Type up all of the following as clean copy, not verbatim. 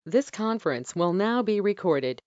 This conference will now be recorded.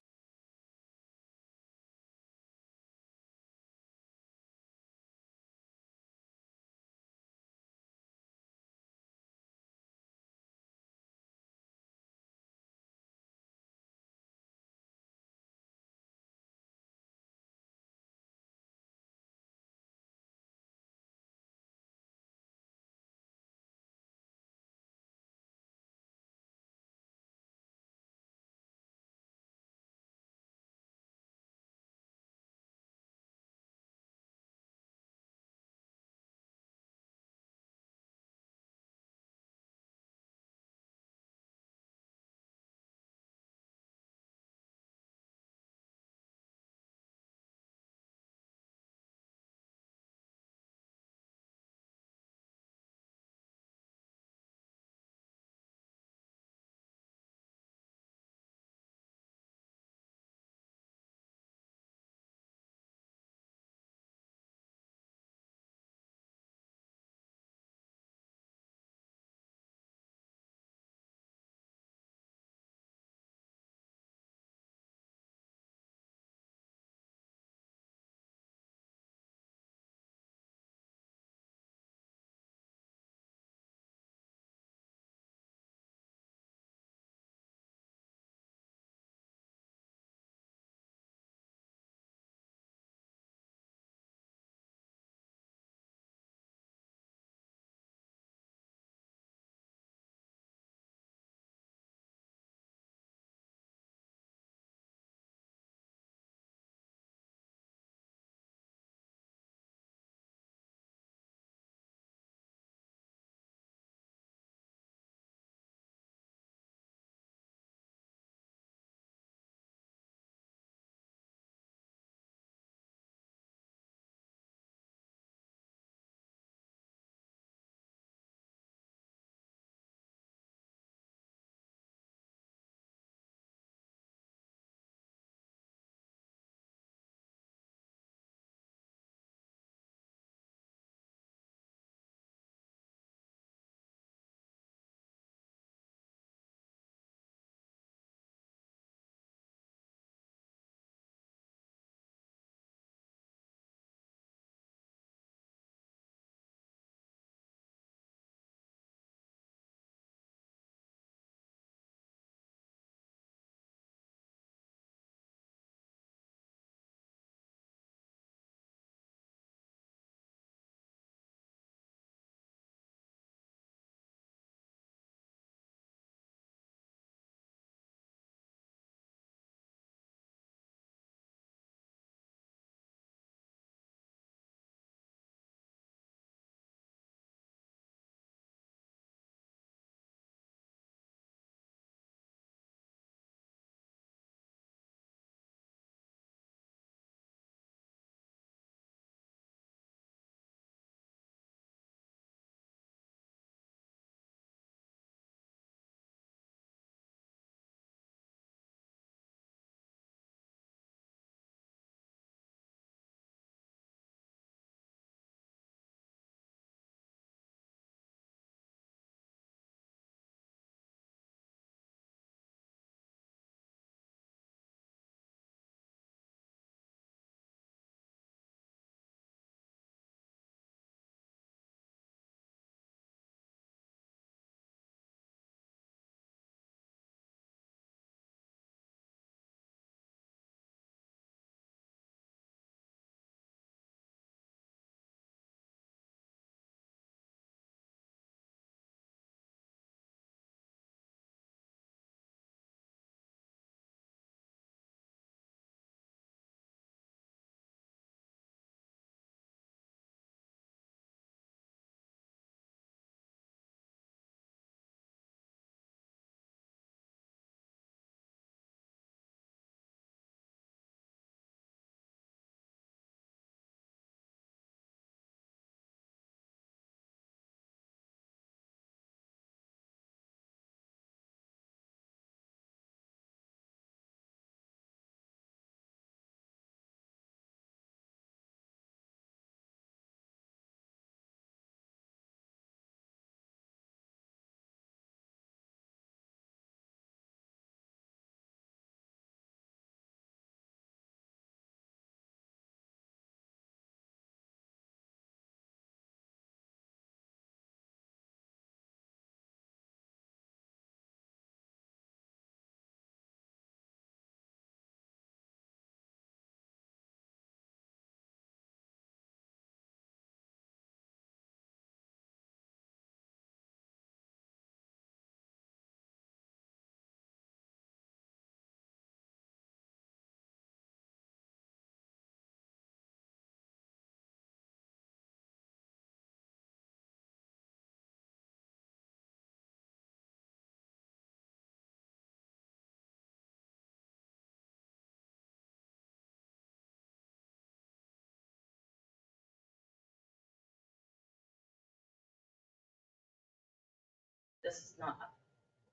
this is not,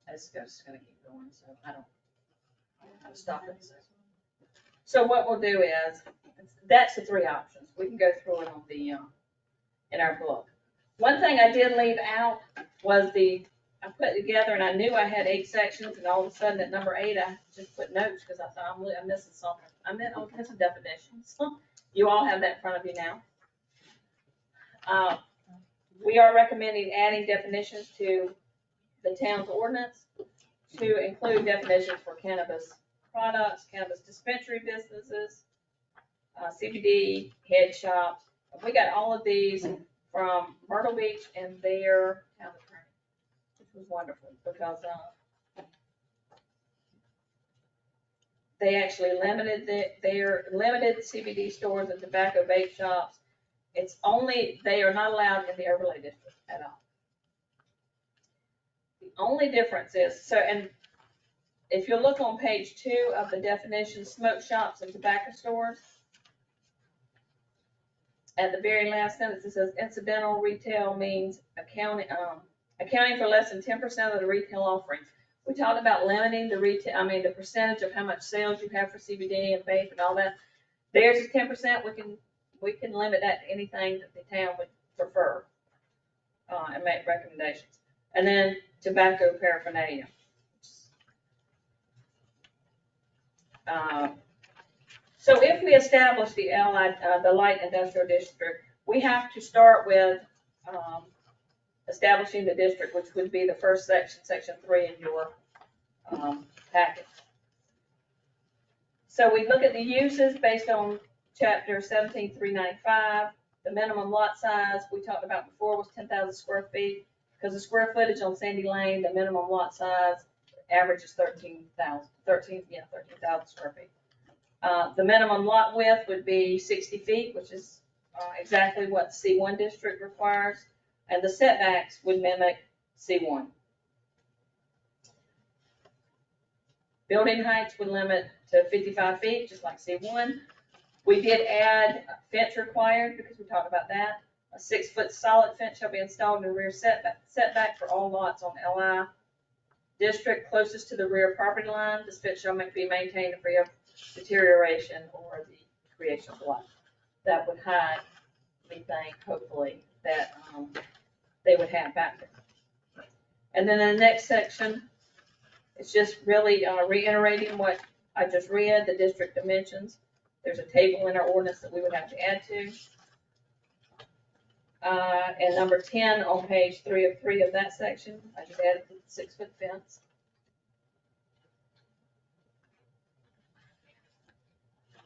it's just gonna keep going, so I don't know how to stop it. So what we'll do is, that's the three options. We can go through it on the, in our book. One thing I did leave out was I put together, and I knew I had 8 sections, and all of a sudden at number 8, I just put notes, because I thought I'm missing something. I'm missing definitions. You all have that in front of you now. We are recommending adding definitions to the town's ordinance to include definitions for cannabis products, cannabis dispensary businesses, CBD, head shops. We got all of these from Myrtle Beach and their town attorney, which was wonderful, because they actually limited their limited CBD stores and tobacco vape shops. It's only, they are not allowed in the overlay district at all. The only difference is, so, and if you look on page 2 of the definition, smoke shops and tobacco stores, at the very last sentence, it says incidental retail means accounting for less than 10% of the retail offerings. We talked about limiting the retail, the percentage of how much sales you have for CBD and vape and all that. Theirs is 10%. We can limit that to anything that the town would prefer, and make recommendations. And then tobacco paraphernalia. So if we establish the the light industrial district, we have to start with establishing the district, which would be the first section, section 3 in your packet. So we look at the uses based on chapter 17-395. The minimum lot size we talked about before was 10,000 square feet, because the square footage on Sandy Lane, the minimum lot size average is 13,000 square feet. The minimum lot width would be 60 feet, which is exactly what C1 district requires, and the setbacks would mimic C1. Building heights would limit to 55 feet, just like C1. We did add fence required, because we talked about that. A 6-foot solid fence shall be installed in the rear setback for all lots on LI district closest to the rear property line. This fence shall be maintained free of deterioration or the creation of life. That would hide, we think, hopefully, that they would have back there. And then in the next section, it's just really reiterating what I just read, the district dimensions. There's a table in our ordinance that we would have to add to. And number 10 on page 3 of 3 of that section, I just added the 6-foot fence.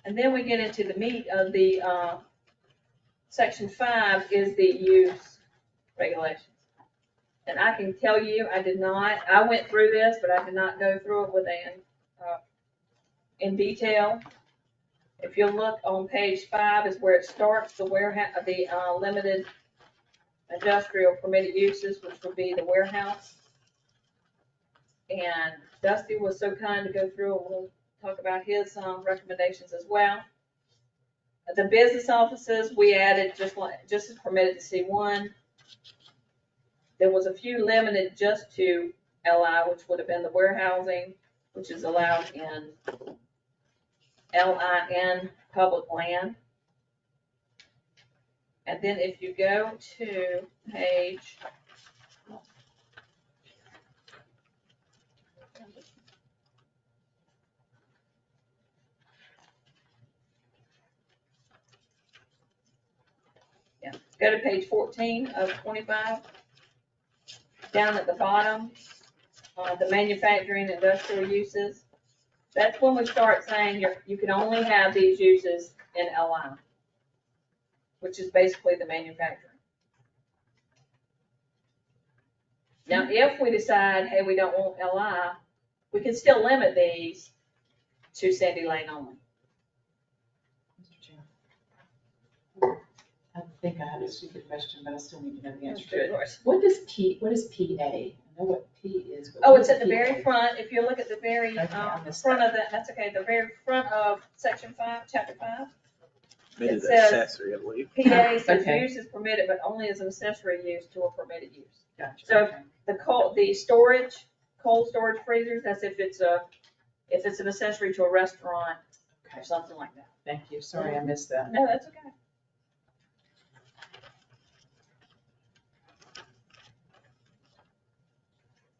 And then we get into the meat of the section 5 is the use regulations. And I can tell you, I went through this, but I did not go through it with in detail. If you look on page 5 is where it starts, the warehouse, the limited industrial permitted uses, which would be the warehouse. And Dusty was so kind to go through, and we'll talk about his recommendations as well. The business offices, we added just as permitted to C1. There was a few limited just to LI, which would have been the warehousing, which is allowed in LIN public land. And then if you go to page go to page 14 of 25. Down at the bottom, the manufacturing industrial uses. That's when we start saying you can only have these uses in LI, which is basically the manufacturing. Now, if we decide, hey, we don't want LI, we can still limit these to Sandy Lane only. Mr. Chair. I think I have a stupid question, but I still need to know the answer to it. What is PA? I know what P is. But Oh, it's at the very front. If you look at the very front that. of that, that's okay, the very front of section 5, chapter 5. It is says accessory, I believe. PA says Okay. use is permitted, but only as an accessory use to a permitted use. Gotcha. So- Okay. The cold storage freezers, that's if it's an accessory to a restaurant or something like that. Thank you. Sorry, I missed that. No, that's okay.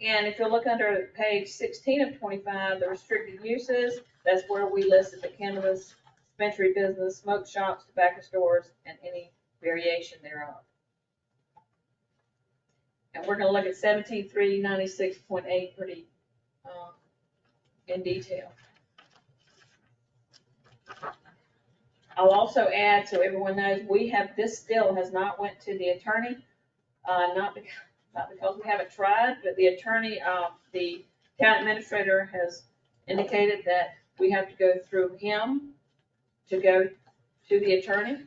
And if you look under page 16 of 25, the restricted uses, that's where we listed the cannabis, dispensary business, smoke shops, tobacco stores, and any variation thereof. And we're gonna look at 17.396.8 pretty in detail. I'll also add, so everyone knows, this still has not went to the attorney, not because we haven't tried, but the attorney, the town administrator has indicated that we have to go through him to go to the attorney.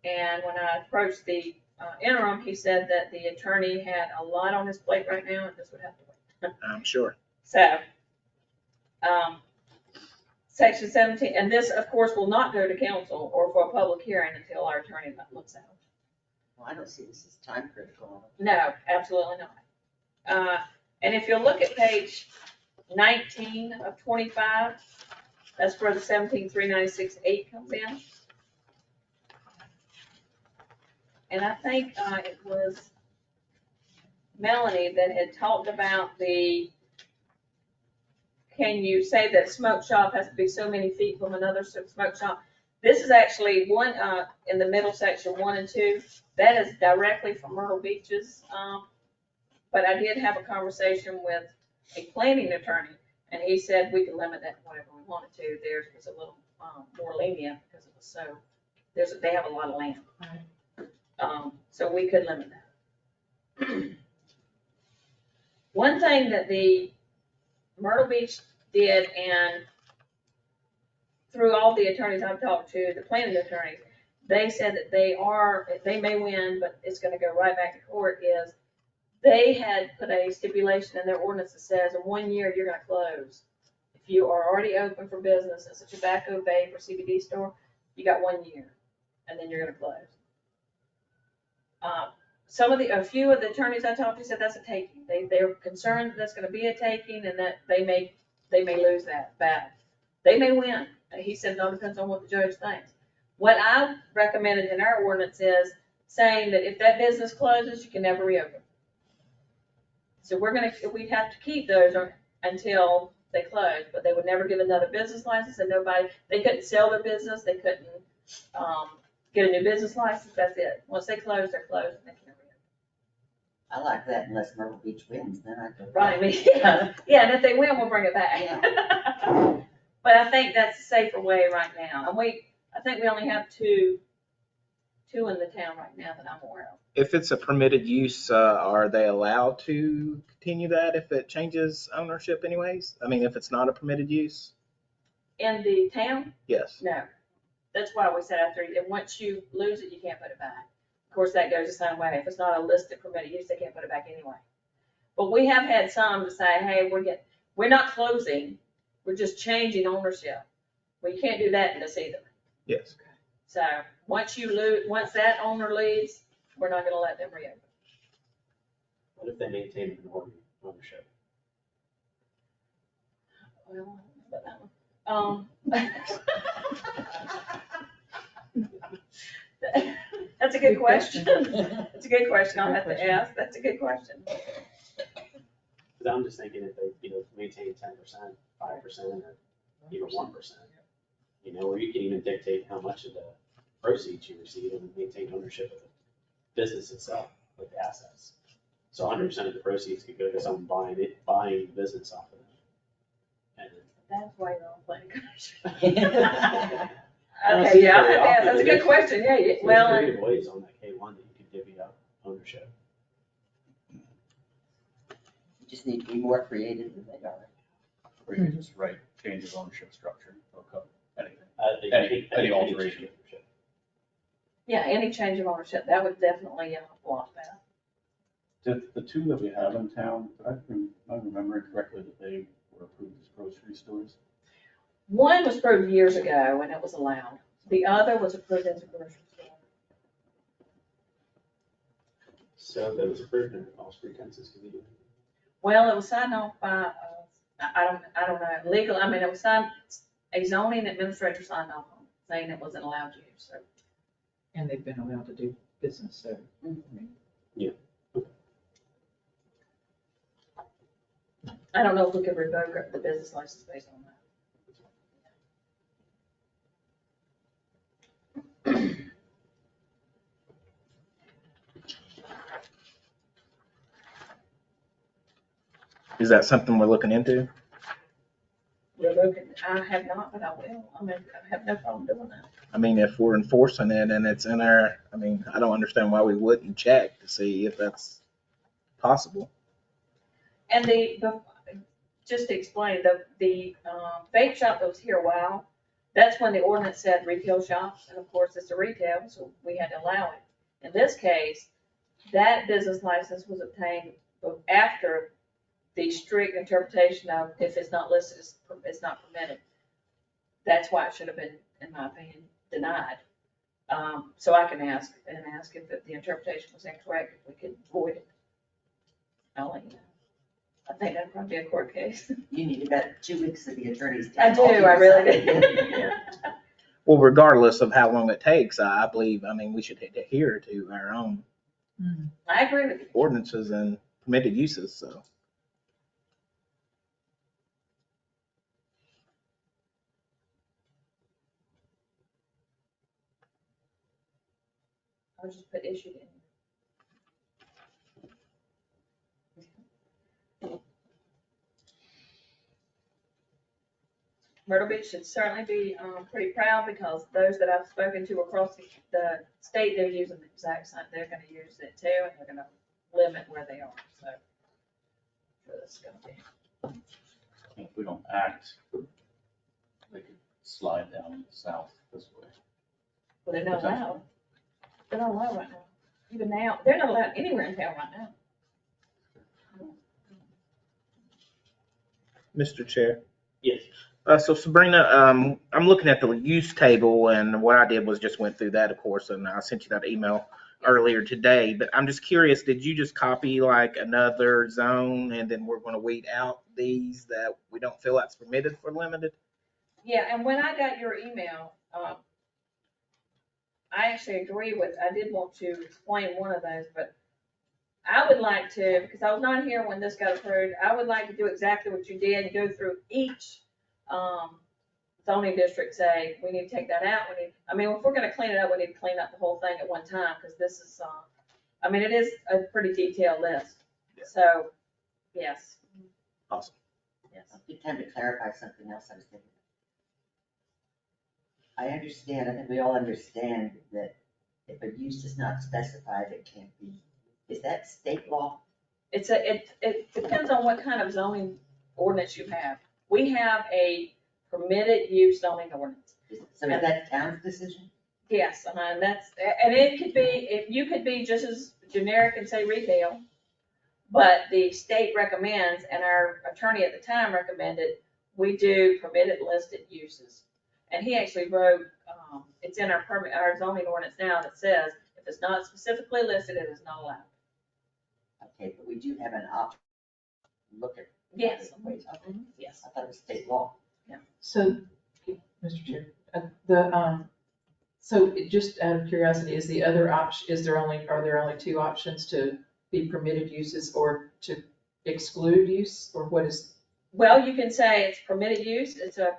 And when I approached the interim, he said that the attorney had a lot on his plate right now, and this would have to wait. I'm sure. So, section 17, and this, of course, will not go to council or for a public hearing until our attorney looks at it. Well, I don't see this as time critical. No, absolutely not. And if you look at page 19 of 25, that's where the 17.396.8 comes in. And I think it was Melanie that had talked about can you say that smoke shop has to be so many feet from another smoke shop? This is actually one, in the middle section, 1 and 2. That is directly from Myrtle Beach's, but I did have a conversation with a planning attorney, and he said we could limit that to whatever we wanted to. Theirs was a little more lenient because it was so, they have a lot of land. So we could limit that. One thing that the Myrtle Beach did, and through all the attorneys I've talked to, the planning attorneys, they said that they may win, but it's gonna go right back to court, is they had put a stipulation in their ordinance that says in 1 year, you're gonna close. If you are already open for business as a tobacco, vape, or CBD store, you got 1 year, and then you're gonna close. A few of the attorneys I talked to said that's a taking. They're concerned that that's gonna be a taking and that they may lose that battle. They may win. He said it all depends on what the judge thinks. What I recommended in our ordinance is saying that if that business closes, you can never reopen. So we'd have to keep those until they close, but they would never give another business license, and they couldn't sell their business, they couldn't, get a new business license, that's it. Once they close, they're closed, and they can't reopen. I like that unless Myrtle Beach wins, then I go. Right, yeah, and if they win, we'll bring it back. But I think that's a safer way right now, and I think we only have two in the town right now that I'm aware of. If it's a permitted use, are they allowed to continue that if it changes ownership anyways? I mean, if it's not a permitted use? In the town, Yes. no. That's why we said after, and once you lose it, you can't put it back. Of course, that goes the same way. If it's not a listed permitted use, they can't put it back anyway. But we have had some to say, hey, we're not closing, we're just changing ownership. Well, you can't do that in this either. Yes. So once that owner leaves, we're not gonna let them reopen. What if they maintain minority ownership? Well, I don't know about that one. That's a good question. That's a good question. I'll have to ask. That's a good question. Because I'm just thinking if they, maintain 10%, 5%, or even 1%, or you can even dictate how much of the proceeds you receive and maintain ownership of the business itself, like the assets. So 100% of the proceeds could go to someone buying the business off of them. That's why you're on planning commission. don't Okay, see it yeah, very often. that's a good question. Yeah, There's well, creative ways on that K1 that you could divvy up ownership. You just need to be more creative than they are. Or you can just write change of ownership structure or code, anything. Any alteration. change of ownership. yeah, any change of ownership, that would definitely block that. The two that we have in town, if I'm remembering correctly, that they were approved as grocery stores. One was approved years ago and it was allowed. The other was approved as a grocery store. So that was approved and false pretenses can be doing. Well, it was signed off by, I don't know, legal, I mean, it was signed, a zoning administrator signed off on it, saying it wasn't allowed to use, so. And they've been allowed to do business, so. I don't know if we could revoke the business license based on that. Is that something we're looking into? Revoke it, I have not, but I will, I mean, I have no problem doing that. I mean, if we're enforcing it and it's in our, I mean, I don't understand why we wouldn't check to see if that's possible. And just to explain, the vape shop that was here a while, that's when the ordinance said retail shops, and of course, it's a retail, so we had to allow it. In this case, that business license was obtained after the strict interpretation of if it's not listed, it's not permitted. That's why it should have been, in my opinion, denied. So I can ask if the interpretation was incorrect, if we could void it. I'll let you know. I think that'd probably be a court case. You need about 2 weeks of the attorney's. I do, I really do. Well, regardless of how long it takes, I believe, I mean, we should adhere to our own I agree with you. ordinances and permitted uses, so. I'll just put issued in. Myrtle Beach should certainly be pretty proud because those that I've spoken to across the state, they're using the exact same, they're gonna use it too, and they're gonna limit where they are, so. That's gonna be. If we don't act, they could slide down south this way. Well, they're not allowed. They're not allowed right now. Even now, they're not allowed anywhere in town right now. Mr. Chair. Yes. So Sabrina, I'm looking at the use table, and what I did was just went through that, of course, and I sent you that email earlier today, but I'm just curious, did you just copy like another zone and then we're gonna weed out these that we don't feel that's permitted for limited? Yeah, and when I got your email, I actually agree with, I did want to explain one of those, but I would like to, because I was not here when this got approved, I would like to do exactly what you did and go through each zoning district, say, we need to take that out, I mean, if we're gonna clean it up, we need to clean up the whole thing at one time, because this is, I mean, it is a pretty detailed list, so, yes. Awesome. Yes. Good time to clarify something else I was thinking. I understand, I think we all understand that if a use is not specified, it can't be. Is that state law? It depends on what kind of zoning ordinance you have. We have a permitted use zoning ordinance. So is that town's decision? Yes, and it could be, if you could be just as generic and say retail, but the state recommends, and our attorney at the time recommended, we do permitted listed uses. And he actually wrote, it's in our zoning ordinance now that says, if it's not specifically listed, it is not allowed. Okay, but we do have an option. Look at. Yes. Okay, Yes. I thought it was state law. So, Mr. Chair, so just out of curiosity, is the other option, are there only two options to be permitted uses or to exclude use, or what is? Well, you can say it's permitted use, it's a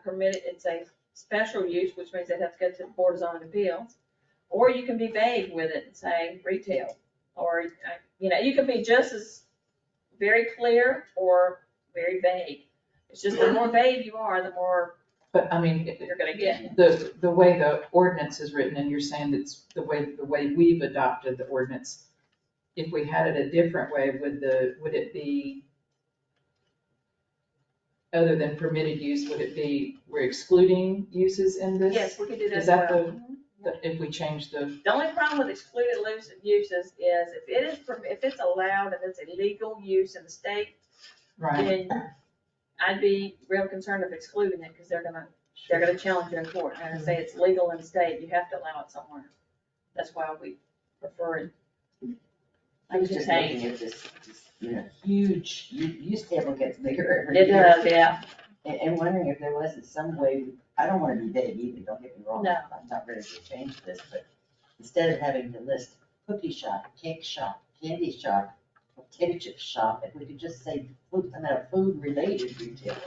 special use, which means it has to go to the Board of Zoning Appeals. Or you can be vague with it and say retail, or, you can be just as very clear or very vague. It's just the more vague you are, the more But I mean, you're gonna get. the way the ordinance is written, and you're saying that's the way we've adopted the ordinance, if we had it a different way, would it be, other than permitted use, would it be, we're excluding uses in this? Yes, we could do that Is as that well. if we change the, The only problem with excluded uses is if it's allowed and it's a legal use in the state, right? then I'd be real concerned of excluding it, because they're gonna challenge you in court. They're gonna say it's legal in the state, you have to allow it somewhere. That's why we prefer it. I was just contained. looking at this, huge, use table gets bigger every It year. does, yeah. And wondering if there wasn't some way, I don't wanna be vague either, don't get me wrong. No. I'm not ready to change this, but instead of having to list cookie shop, cake shop, candy shop, potato chip shop, if we could just say food, food related retailers,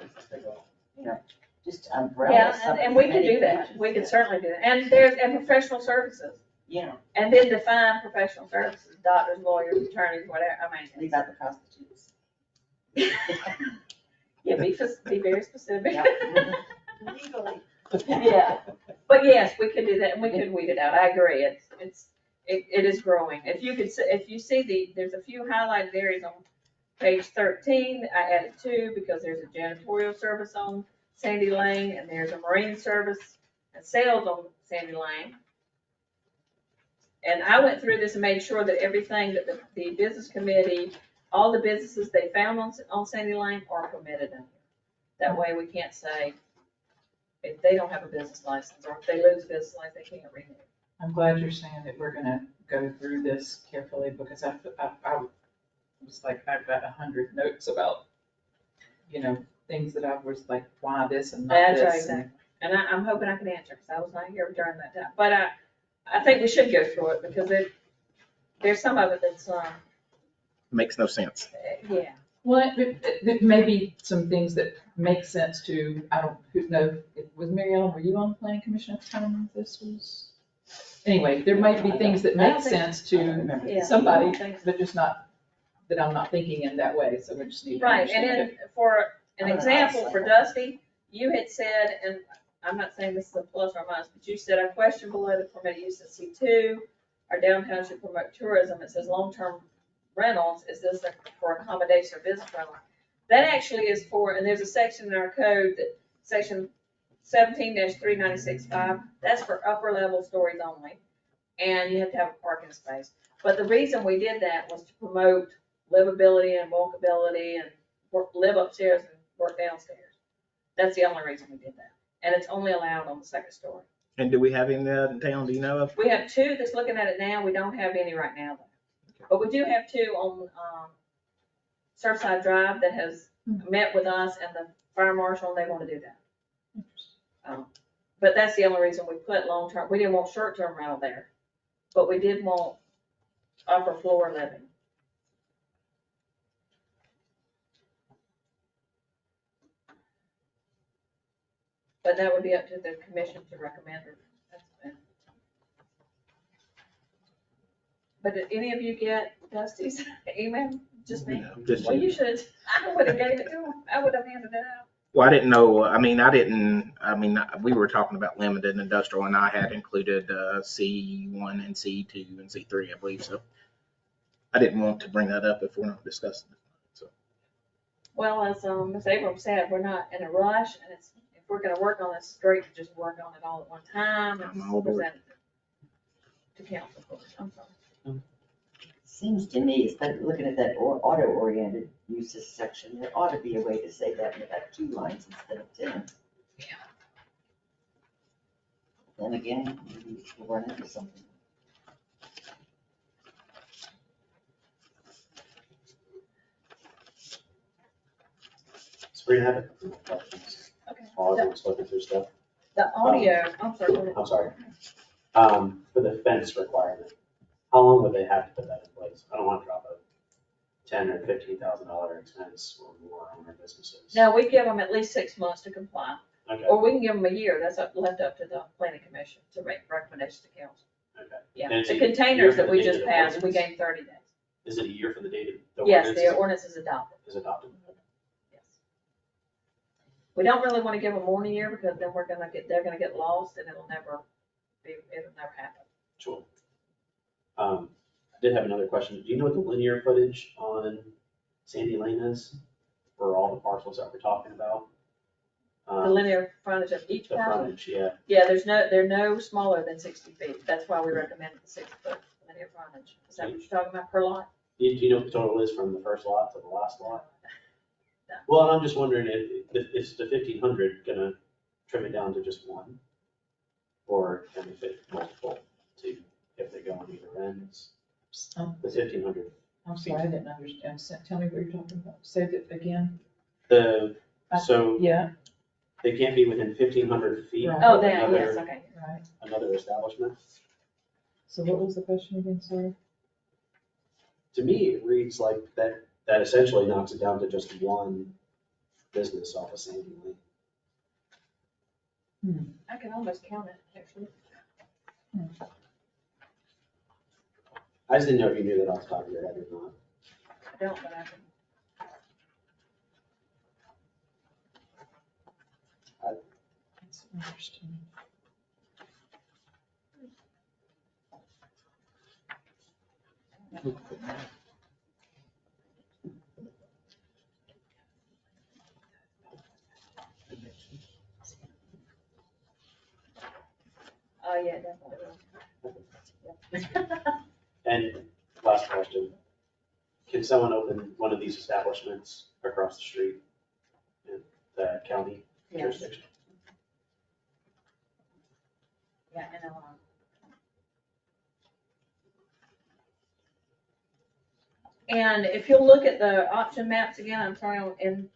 just umbrella. Yeah, some of and these we could do that. pages, We could yeah. certainly do that. And professional services. Yeah, And then define professional services, doctors, lawyers, attorneys, whatever, leave out the prostitutes. Yeah, be very specific. Yeah. Legally. Yeah, but yes, we could do that, and we could weed it out, I agree, it is growing. If you see there's a few highlighted areas on page 13, I added 2, because there's a janitorial service on Sandy Lane, and there's a marine service and sales on Sandy Lane. And I went through this and made sure that everything that the business committee, all the businesses they found on Sandy Lane are permitted in here. That way we can't say, if they don't have a business license, or if they lose a business license, they can't renew. I'm glad you're saying that we're gonna go through this carefully, because I was like, I've got 100 notes about, things that I was like, why this and not That's right, this. exactly. And I'm hoping I can answer, because I was not here during that time. But I think we should go through it, because there's some of it that's, Makes no sense. yeah. Well, there may be some things that make sense to, I don't know, was Mary Ellen, were you on the planning commission at the time when this was? Anyway, there might be things that I don't make think- sense I don't to remember. Yeah. somebody, I think so. but just not, that I'm not thinking in that way, so we just need to Right, and understand then it. for an I'm gonna example, ask for like- Dusty, you had said, and I'm not saying this is a plus or minus, but you said a question below the permitted use in C2, our downtown should promote tourism, it says long-term rentals, is this for accommodation or business rental? That actually is for, and there's a section in our code that, section 17-3965, that's for upper level stories only, and you have to have a parking space. But the reason we did that was to promote livability and walkability and live upstairs and work downstairs. That's the only reason we did that. And it's only allowed on the second story. And do we have any in town, do you know of? We have 2 that's looking at it now. We don't have any right now though. But we do have 2 on, Surfside Drive that has met with us and the fire marshal, and they want to do that. But that's the only reason we put long-term, we didn't want short-term rental there, but we did want upper floor living. But that would be up to the commission to recommend or. But did any of you get Dusty's email? Just me? No, just Well, you. you should, I would have gave it to him. I would have handed it out. Well, I didn't know, we were talking about limited industrial and I had included C1 and C2 and C3, I believe, so. I didn't want to bring that up if we're not discussing it, so. Well, as Ms. Abrams said, we're not in a rush, and if we're gonna work on this, it's great to just work on it all at one time and I'm all aboard. present it to council. I'm sorry. Seems to me, especially looking at that auto-oriented uses section, there ought to be a way to say that in about 2 lines instead of 10. Yeah. Then again, maybe we'll run into something. Sabrina, I have a couple more questions. Okay. While everyone's looking through stuff. The audio, I'm sorry. go ahead. I'm sorry. For the fence requirement, how long would they have to put that in place? I don't want to drop a $10,000 or $15,000 expense or more on our businesses. No, we give them at least 6 months to comply, Okay, or we can give them a year. That's left up to the planning commission to make recommendations to council. okay. Yeah, And it's the a year containers from that the we date of just the passed, we ordinance? gave 30 days. Is it a year from the date of the Yes, ordinance the ordinance is adopted. is adopted? Yes. We don't really want to give them more than a year, because then they're gonna get lost, and it'll never happen. Sure. I did have another question. Do you know what the linear footage on Sandy Lane is for all the parcels that we're talking about? The linear frontage of each The parcel. frontage, yeah. Yeah, they're no smaller than 60 feet. That's why we recommended the 6-foot linear frontage. Is that what you're talking about per lot? Do you know what the total is from the first lot to the last lot? No. Well, and I'm just wondering if the 1,500 gonna trim it down to just one? Or can we fit multiple to, if they go on either ends? The 1,500 I'm sorry, I didn't understand. Tell me what you're talking about. Say that again. So Yeah, they can't be within 1,500 feet Right. Oh, of that, yes, another, okay. right. another establishment. So what was the question again, sorry? To me, it reads like that essentially knocks it down to just one business off of Sandy Lane. I can almost count it, actually. I just didn't know if you knew that off the top of your head or not. I don't, but I can. That's interesting. Oh, yeah, definitely. And last question, can someone open one of these establishments across the street in the county Yes, jurisdiction? yeah, and And if you'll look at the option maps again, I'm sorry, in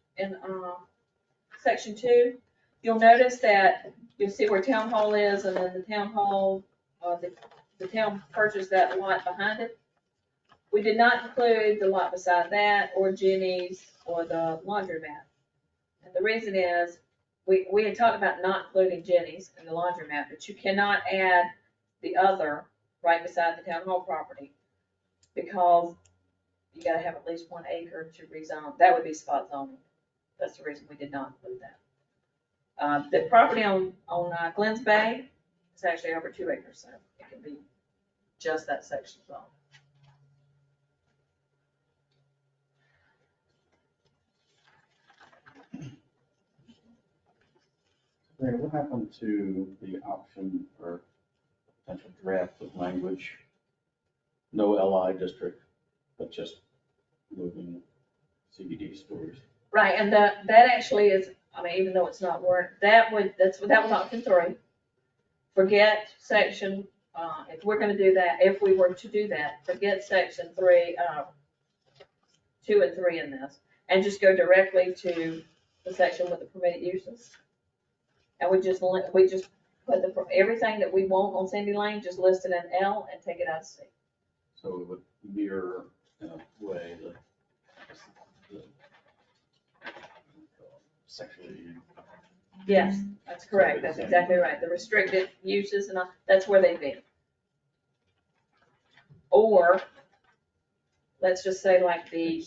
section 2, you'll notice that you'll see where town hall is, and then the town hall, the town purchased that lot behind it. We did not include the lot beside that, or Jenny's, or the laundromat. And the reason is, we had talked about not including Jenny's and the laundromat, but you cannot add the other right beside the town hall property, because you gotta have at least 1 acre to rezone. That would be spot zoning. That's the reason we did not include that. The property on Glens Bay is actually over 2 acres, so it can be just that section zone. Ray, what happened to the option for potential draft of language? No LI district, but just moving CBD stores. Right, and that actually is, I mean, even though it's not word, that was option 3. Forget section, if we're gonna do that, if we were to do that, forget section 3, 2 and 3 in this, and just go directly to the section with the permitted uses. And we just put everything that we want on Sandy Lane, just list it in L and take it out of C. So it would mirror in a way the sexually. Yes, that's correct, that's exactly right, the restricted uses and all, that's where they've been. Or, let's just say like the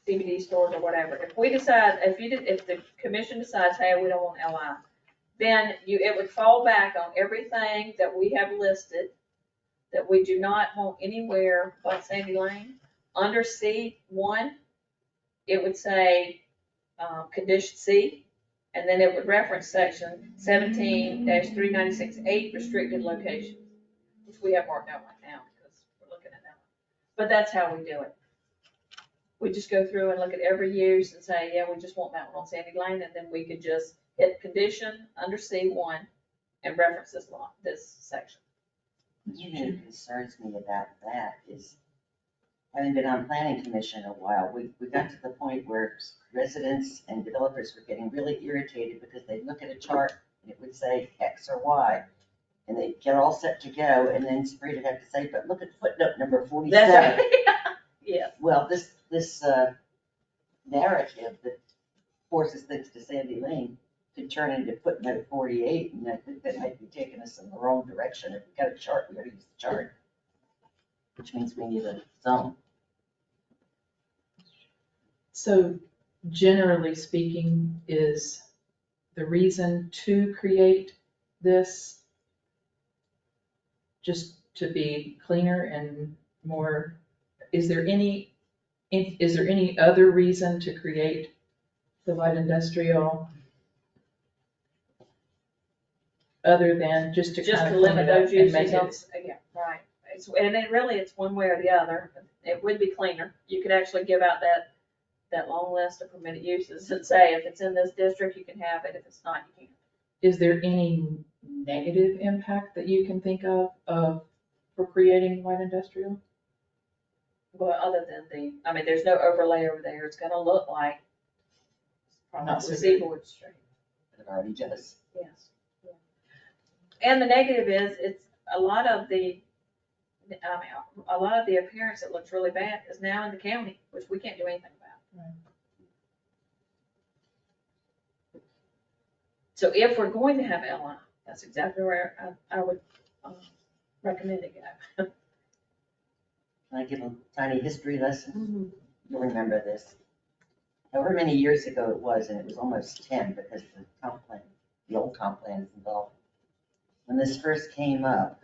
CBD stores or whatever. If we decide, if the commission decides, hey, we don't want LI, then it would fall back on everything that we have listed that we do not want anywhere but Sandy Lane. Under C1, it would say, condition C, and then it would reference section 17-396-8 restricted locations, which we have marked out right now because we're looking at that. But that's how we do it. We just go through and look at every use and say, yeah, we just want that one on Sandy Lane, and then we could just hit condition under C1 and reference this section. You know, what concerns me about that is, having been on planning commission a while, we got to the point where residents and developers were getting really irritated because they'd look at a chart and it would say X or Y, and they'd get all set to go, and then Sabrina would have to say, but look at footnote number 47. Yes. Well, this narrative that forces things to Sandy Lane could turn into footnote 48, and I think that might be taking us in the wrong direction. If we've got a chart, we gotta use the chart, which means we need a zone. So generally speaking, is the reason to create this just to be cleaner and more, is there any other reason to create the light industrial other than just to Just kind to of clean limit it up those and make uses, it? yeah, right. And it's one way or the other. It would be cleaner. You could actually give out that long list of permitted uses and say, if it's in this district, you can have it. If it's not, you can't. Is there any negative impact that you can think of for creating light industrial? Well, other than there's no overlay over there, it's gonna look like Not so probably good. Seaboard Street, It already does. yes. Yeah. And the negative is, it's a lot of the appearance that looks really bad is now in the county, which we can't do anything about. Right. So if we're going to have LI, that's exactly where I would recommend it go. Can I give a tiny history lesson? You'll remember this. However many years ago it was, and it was almost 10 because the comp plan, the old comp plan is involved. When this first came up,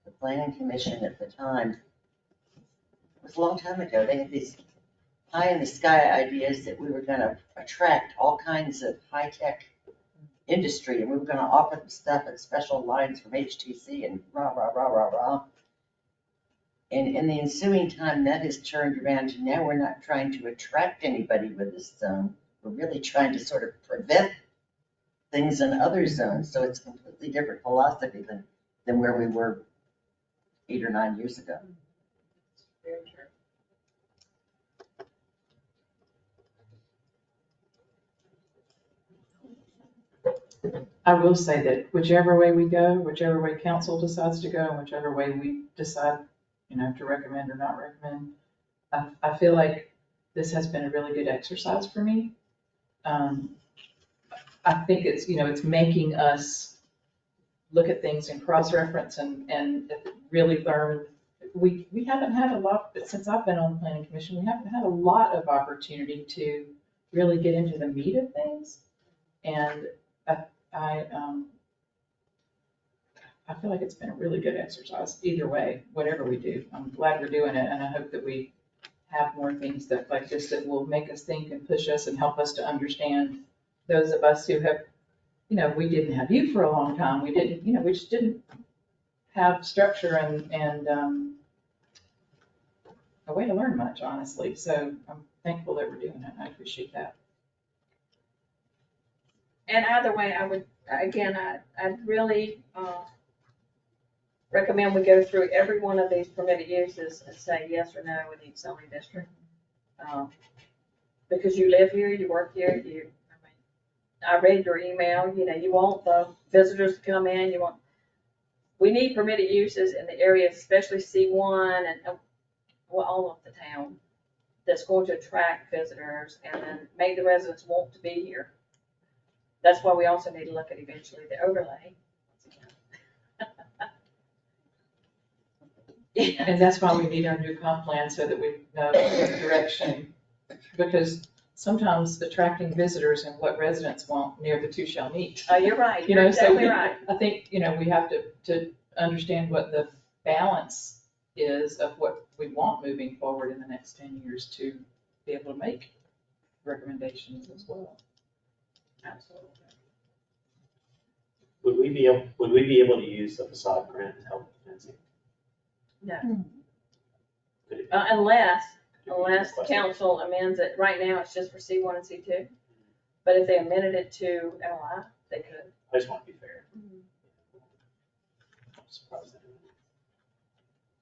the planning commission at the time, it was a long time ago, they had these high in the sky ideas that we were gonna attract all kinds of high-tech industry, and we were gonna offer them stuff at special lines from HTC and rah, rah, rah, rah, rah. And in the ensuing time, that has turned around to now we're not trying to attract anybody with this zone. We're really trying to sort of prevent things in other zones. So it's a completely different philosophy than where we were 8 or 9 years ago. Very true. I will say that whichever way we go, whichever way council decides to go, and whichever way we decide, to recommend or not recommend, I feel like this has been a really good exercise for me. I think it's making us look at things in cross-reference and really learn. We haven't had a lot, since I've been on the planning commission, we haven't had a lot of opportunity to really get into the meat of things. And I feel like it's been a really good exercise either way, whatever we do. I'm glad we're doing it, and I hope that we have more things that like this that will make us think and push us and help us to understand those of us who have, we didn't have you for a long time. We didn't, we just didn't have structure and a way to learn much, honestly. So I'm thankful that we're doing it. I appreciate that. And either way, I'd really recommend we go through every one of these permitted uses and say yes or no in each zoning district. Because you live here, you work here, I read your email, you want the visitors to come in, we need permitted uses in the areas, especially C1 and all of the town, that's going to attract visitors and then make the residents want to be here. That's why we also need to look at eventually the overlay. Yeah. And that's why we need our new comp plan so that we know what direction, because sometimes attracting visitors and what residents want, near the two shall meet. Oh, you're right, you're exactly So right. I think, we have to understand what the balance is of what we want moving forward in the next 10 years to be able to make recommendations as well. Absolutely. Would we be able to use the facade grant to help with fencing? No. Could it- Unless could it be requested? council amends it, right now it's just for C1 and C2. But if they amended it to LI, they could. I just want to be fair. I'm surprised they didn't.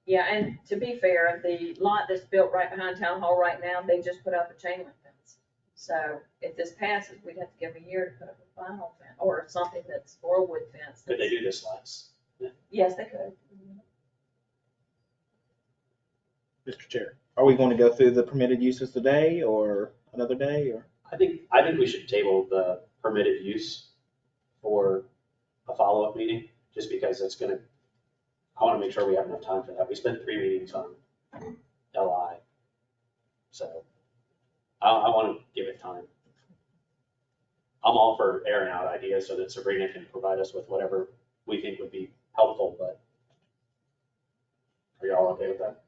Yeah, and to be fair, the lot that's built right behind Town Hall right now, they just put up a chain link fence. So if this passes, we'd have to give a year to put up a vinyl fence, or something that's, or a wood fence. Could they do this last? Yes, they could. Mr. Chair, are we going to go through the permitted uses today or another day or? I think we should table the permitted use for a follow-up meeting, just because I want to make sure we have enough time for that. We spent 3 meetings on LI. So I want to give it time. I'm all for airing out ideas so that Sabrina can provide us with whatever we think would be helpful, but are y'all okay with that?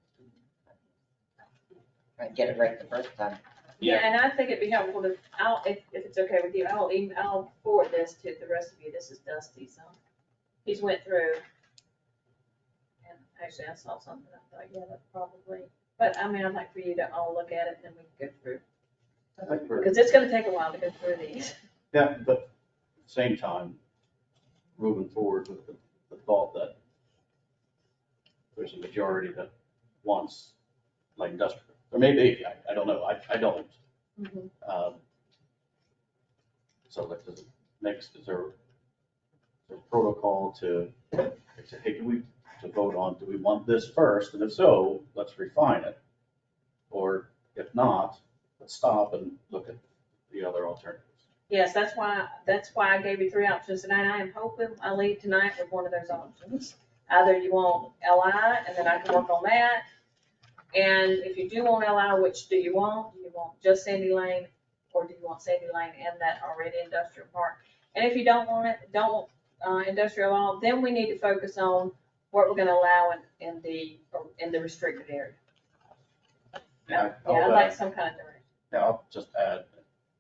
Try and get it right the first time. Yeah, and I think it'd be helpful to, if it's okay with you, I'll forward this to the rest of you. This is Dusty's, he's went through. And actually, I saw something, I thought, yeah, that's probably, but I'd like for you to all look at it and then we can go through. I think we're, Because it's gonna take a while to go through these. yeah, but at the same time, moving forward with the thought that there's a majority that wants light industrial. There may be, I don't know, I don't. Mhm. So that does it makes, is there a protocol to say, hey, to vote on, do we want this first? And if so, let's refine it. Or if not, let's stop and look at the other alternatives. Yes, that's why I gave you three options tonight. I am hoping I leave tonight with one of those options. Either you want LI, and then I can work on that. And if you do want LI, which do you want? Do you want just Sandy Lane, or do you want Sandy Lane and that already industrial park? And if you don't want it, industrial at all, then we need to focus on what we're gonna allow in the restricted area. Yeah, Yeah, I'd like some kind of direction. Now, I'll just add,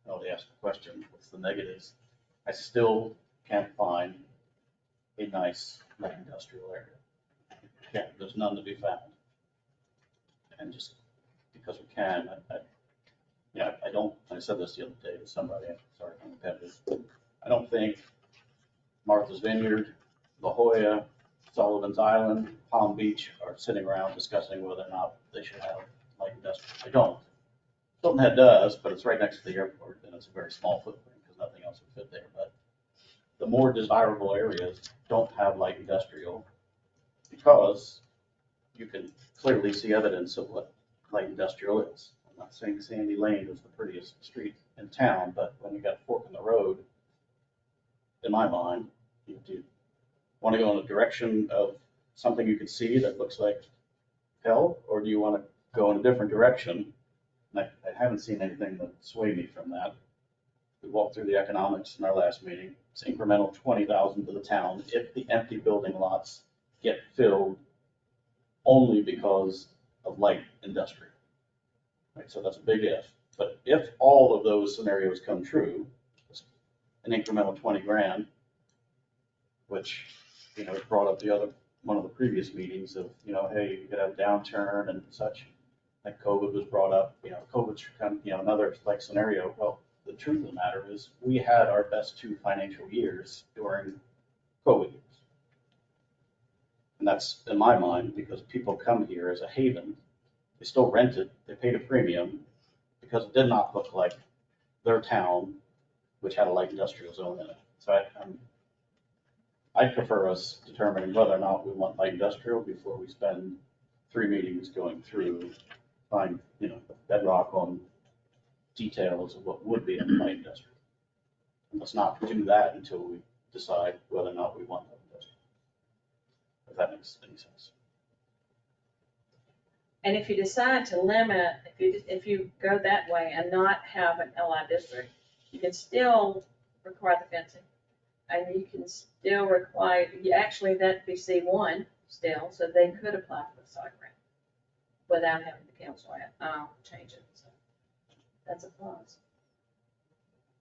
I only asked the question, what's the negatives? I still can't find a nice light industrial area. Yeah, there's none to be found. And just because we can, I don't, I said this the other day to somebody, sorry, I'm repetitive. I don't think Martha's Vineyard, La Jolla, Sullivan's Island, Palm Beach are sitting around discussing whether or not they should have light industrial. I don't. Hilton Head does, but it's right next to the airport, and it's a very small footprint because nothing else would fit there. But the more desirable areas don't have light industrial because you can clearly see evidence of what light industrial is. I'm not saying Sandy Lane is the prettiest street in town, but when you got a fork in the road, in my mind, you do want to go in a direction of something you could see that looks like hell, or do you want to go in a different direction? And I haven't seen anything that sway me from that. We walked through the economics in our last meeting. It's incremental 20,000 to the town if the empty building lots get filled only because of light industrial. Right, so that's a big if. But if all of those scenarios come true, it's an incremental 20 grand, which, brought up one of the previous meetings of, hey, you could have a downturn and such. Like COVID was brought up, COVID should come, another like scenario. Well, the truth of the matter is we had our best 2 financial years during COVID years. And that's in my mind because people come here as a haven. They still rent it, they paid a premium because it did not look like their town, which had a light industrial zone in it. So I prefer us determining whether or not we want light industrial before we spend 3 meetings going through, find, bedrock on details of what would be in light industrial. And let's not do that until we decide whether or not we want light industrial. If that makes any sense. And if you decide to limit, if you go that way and not have an LI district, you can still require the fencing. And you can still require, actually that'd be C1 still, so they could apply for the site grant without having the council change it. So that's a plus.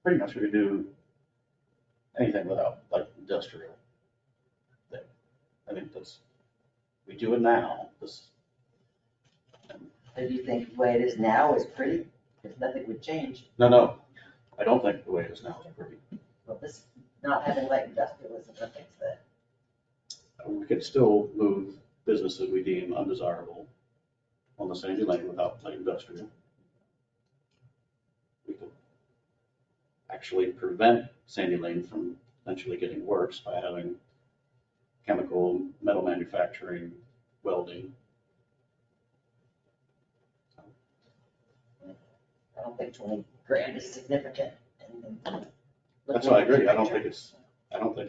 Pretty much we could do anything without like industrial. I think we do it now. So do you think the way it is now is pretty? Because nothing would change. No, I don't think the way it is now is pretty. Well, this, not having light industrial isn't nothing that. We could still move businesses we deem undesirable on the Sandy Lane without light industrial. We could actually prevent Sandy Lane from potentially getting worse by having chemical, metal manufacturing, welding. I don't think 20 grand is significant. That's what I agree. I don't think it's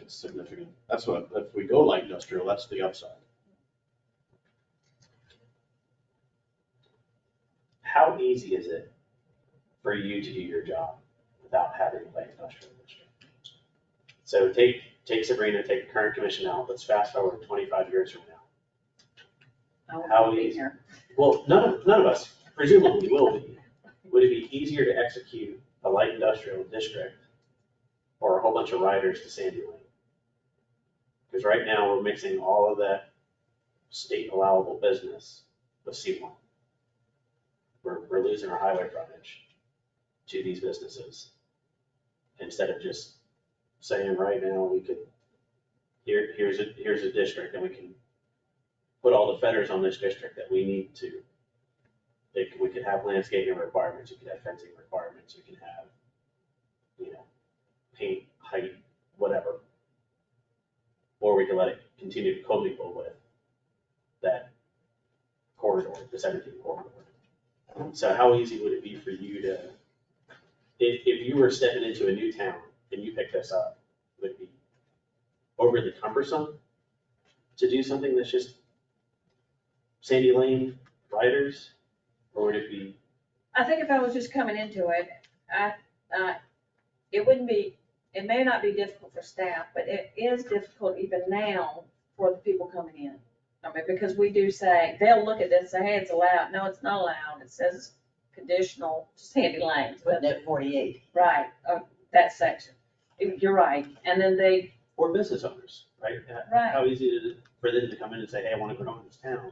significant. That's what, if we go light industrial, that's the upside. How easy is it for you to do your job without having a light industrial district? So take Sabrina, take the current commission out, let's fast forward 25 years from now. How easy? Well, none of us presumably will be. Would it be easier to execute a light industrial district or a whole bunch of riders to Sandy Lane? Because right now we're mixing all of that state allowable business with C1. We're losing our highway frontage to these businesses. Instead of just saying right now we could, here's a district and we can put all the fetters on this district that we need to. We could have landscaping requirements, you could have fencing requirements, you can have, you know, paint, height, whatever. Or we can let it continue to co-mingle with that corridor, the 17 corridor. So how easy would it be for you to, if you were stepping into a new town and you picked this up, would it be overly cumbersome to do something that's just Sandy Lane riders? Or would it be, I think if I was just coming into it, it wouldn't be, it may not be difficult for staff, but it is difficult even now for the people coming in. I mean, because we do say, they'll look at this and say, hey, it's allowed. No, it's not allowed. It says it's conditional, Sandy Lanes. Putting it 48. Right, that section. You're right. And then they, or business owners, right? Right. How easy is it for them to come in and say, hey, I want to go to this town?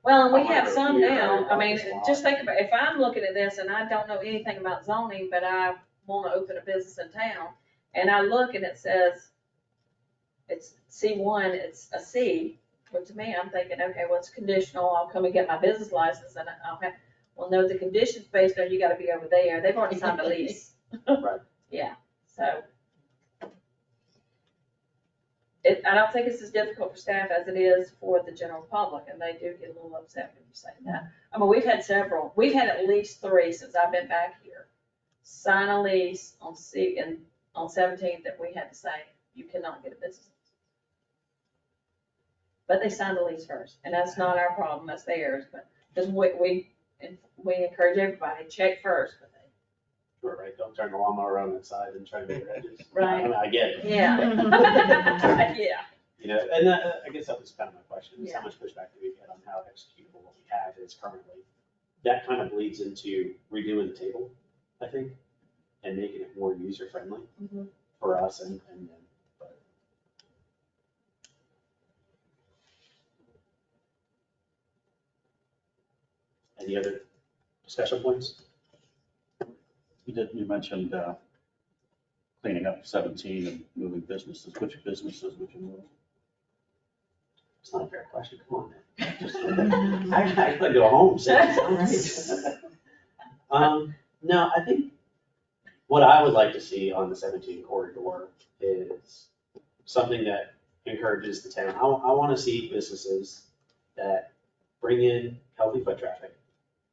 well, and I we wanna have go some here, now. I or mean, this lot. just think about, if I'm looking at this and I don't know anything about zoning, but I want to open a business in town, and I look and it says, it's C1, it's a C, but to me, I'm thinking, okay, well, it's conditional, I'll come and get my business license, and I'll have, well, no, the conditions based on you gotta be over there, they've already signed a lease. Right. Yeah, so. I don't think it's as difficult for staff as it is for the general public, and they do get a little upset when you say that. I mean, we've had at least 3 since I've been back here, sign a lease on 17th that we had to say, you cannot get a business. But they signed the lease first, and that's not our problem, that's theirs, but, because we encourage everybody, check first, but they. Sure, right, don't turn the lawnmower on its side and try to make edges. Right. I mean, I get it. Yeah. Yeah. You know, and that, I guess that was kind of my question, is how Yeah. much pushback do we get on how executable what we have is currently? That kind of bleeds into redoing the table, I think, and making it more user-friendly Mhm. for us and them. But any other discussion points? You mentioned cleaning up 17 and moving businesses. Which businesses would you move? It's not a fair question, come on, man. Just- I gotta go home, say something. No, I think what I would like to see on the 17 corridor is something that encourages the town. I wanna see businesses that bring in healthy foot traffic.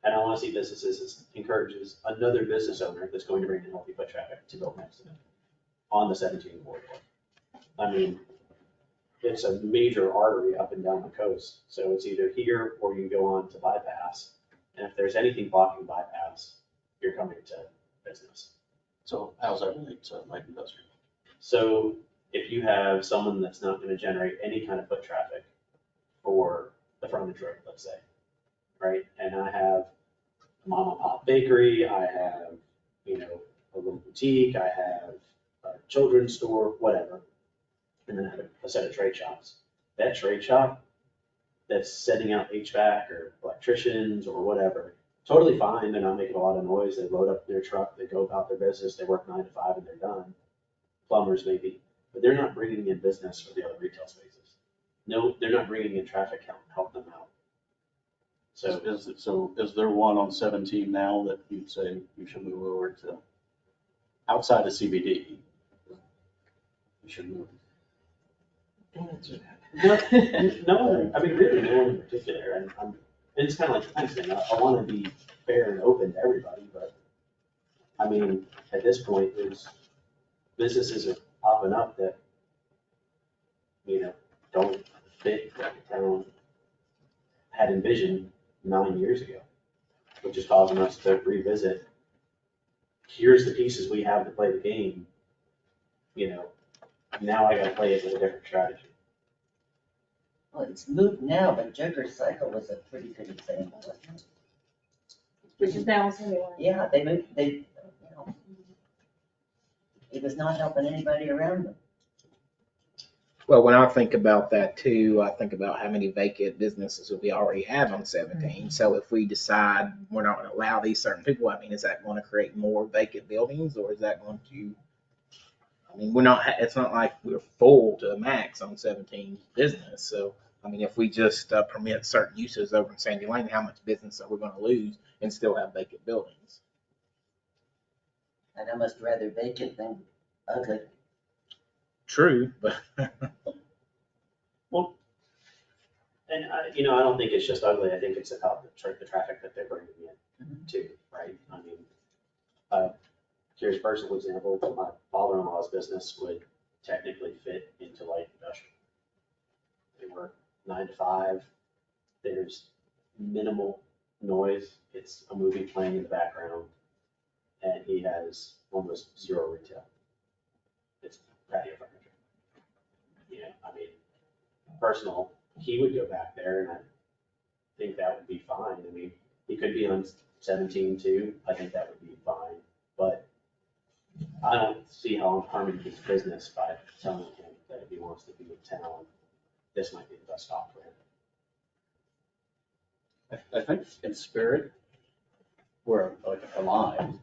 And I wanna see businesses that encourages another business owner that's going to bring in healthy foot traffic to build next to them on the 17 corridor. I mean, it's a major artery up and down the coast, so it's either here or you go on to bypass. And if there's anything blocking bypass, you're coming to business. So how's that relate to light industrial? So if you have someone that's not gonna generate any kind of foot traffic for the frontage road, let's say, right? And I have a mom and pop bakery, I have, you know, a little boutique, I have a children's store, whatever. And then I have a set of trade shops. That trade shop that's setting out HVAC or electricians or whatever, totally fine, they're not making a lot of noise, they load up their truck, they go about their business, they work 9 to 5 and they're done. Plumbers maybe, but they're not bringing in business for the other retail spaces. No, they're not bringing in traffic, help them out. So, Is there one on 17 now that you'd say you should move over to outside of CBD? You should move. no one, I mean, really no one in particular, and it's kind of like anything, I wanna be fair and open to everybody, but I mean, at this point, there's businesses are popping up that, you know, don't fit what the town had envisioned 9 years ago, which is causing us to revisit, here's the pieces we have to play the game, you know, now I gotta play it with a different strategy. Well, it's moved now, but Joker Cycle was a pretty good example, wasn't it? Which is now anyway. Yeah, you know, it was not helping anybody around them. Well, when I think about that too, I think about how many vacant businesses we already have on 17. So if we decide we're not going to allow these certain people, I mean, is that going to create more vacant buildings, or is that going to, I mean, it's not like we're full to the max on 17 business. So I mean, if we just permit certain uses over in Sandy Lane, how much business are we gonna lose and still have vacant buildings? And I must rather vacant than ugly. True, but And I don't think it's just ugly. I think it's about the traffic that they're bringing in too, right? I mean, here's a personal example, my father-in-law's business would technically fit into light industrial. They work 9 to 5. There's minimal noise. It's a movie playing in the background. And he has almost zero retail. It's patio furniture. I mean, personal, he would go back there and I think that would be fine. I mean, he could be on 17 too. I think that would be fine. But I don't see how I'm harming his business by telling him that if he wants to be in town, this might be the best stop for him. I think in spirit, we're like aligned.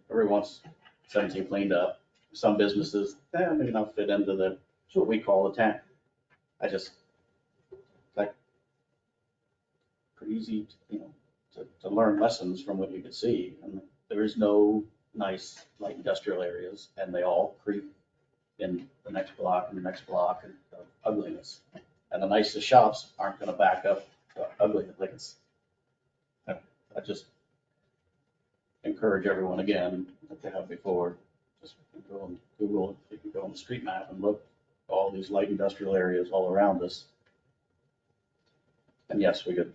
Everyone wants 17 cleaned up. Some businesses, maybe not fit into what we call the town. I just, like, pretty easy, to learn lessons from what you could see. And there is no nice light industrial areas, and they all creep in the next block and the next block of ugliness. And the nicest shops aren't gonna back up to ugliness. Like I just encourage everyone again, like they have before, just go on Google, you can go on the street map and look at all these light industrial areas all around us. And yes, we could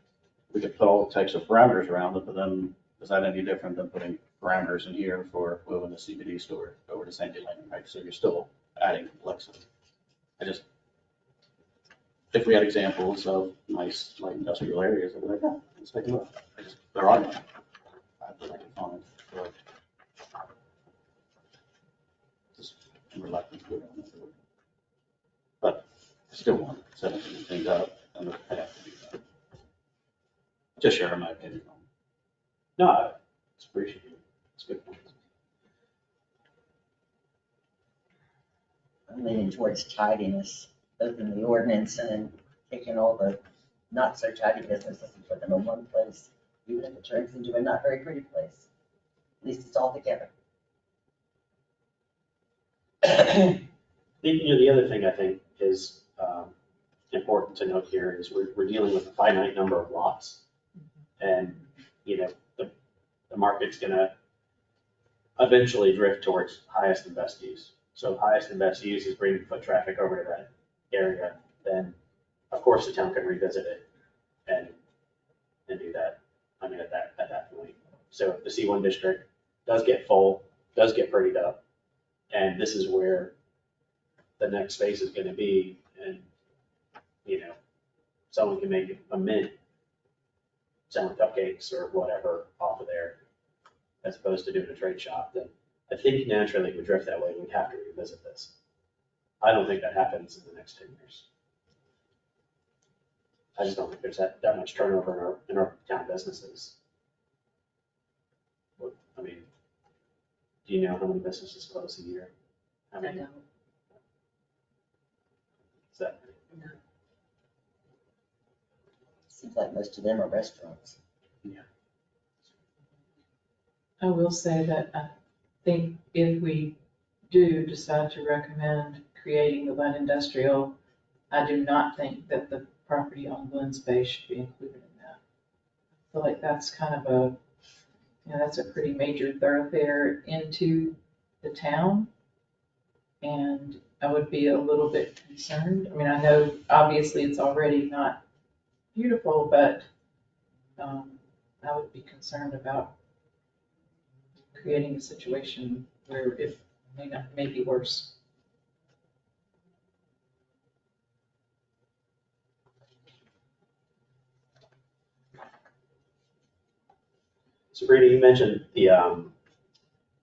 put all types of parameters around it, but then is that any different than putting parameters in here for moving the CBD store over to Sandy Lane, right? So you're still adding complexity. If we had examples of nice light industrial areas, I'd be like, oh, let's take a look. There are none. I can find, but just I'm reluctant to go down that road. But I still want 17 cleaned up and the path to be done. Just sharing my opinion on it. No, it's appreciated. It's a good point. I'm leaning towards tidiness, both in the ordinance and in taking all the not so tidy businesses and put them in one place, even if it turns into a not very pretty place. At least it's all together. The other thing I think is important to note here is we're dealing with a finite number of lots. And, the market's gonna eventually drift towards highest and best use. So if highest and best use is bringing foot traffic over to that area, then of course the town can revisit it and do that. I mean, at that point. So if the C1 district does get full, does get prettied up, and this is where the next phase is gonna be, and, someone can make a mint selling cupcakes or whatever off of there, as opposed to doing a trade shop, then I think naturally we drift that way, we'd have to revisit this. I don't think that happens in the next 10 years. I just don't think there's that much turnover in our town businesses. I mean, do you know how many businesses close a year? How I many? know. Is that? Seems like most of them are restaurants. I will say that I think if we do decide to recommend creating the light industrial, I do not think that the property on Glen's Bay should be included in that. I feel like that's kind of that's a pretty major thoroughfare into the town. And I would be a little bit concerned. I mean, I know obviously it's already not beautiful, but I would be concerned about creating a situation where it may be worse. Sabrina, you mentioned the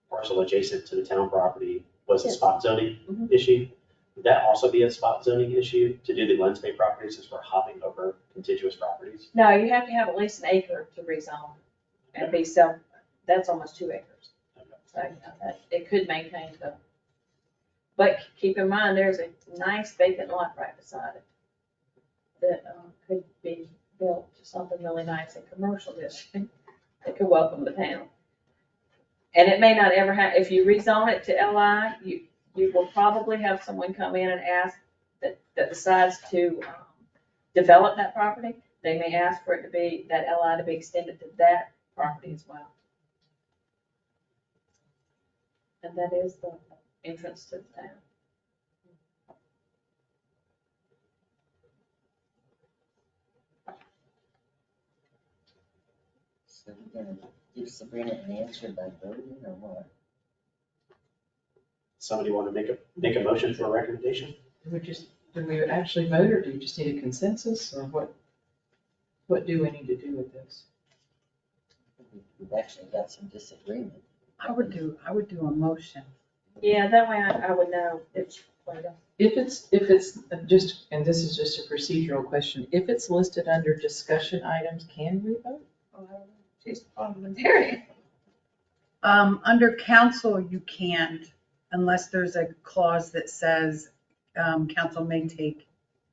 parcel adjacent to the town property was a spot zoning Mhm. issue. Would that also be a spot zoning issue to do the Glens Bay properties since we're hopping over contiguous properties? No, you have to have at least an acre to rezone and be that's almost 2 acres. So, it could maintain but keep in mind, there's a nice vacant lot right beside it. that could be built to something really nice in commercial district that could welcome the town. And it may not ever have, if you rezone it to LI, you will probably have someone come in and ask that decides to develop that property. They may ask for it to be, that LI to be extended to that property as well. And that is the entrance to the town. So we're gonna give Sabrina an answer by voting or what? Somebody want to make a motion for a recommendation? Do we actually vote, or do you just need a consensus, or what do we need to do with this? We've actually got some disagreement. I would do a motion. Yeah, that way I would know it's what it is. If it's just, and this is just a procedural question, if it's listed under discussion items, can we vote? She's parliamentarian. Under council, you can't unless there's a clause that says, council may take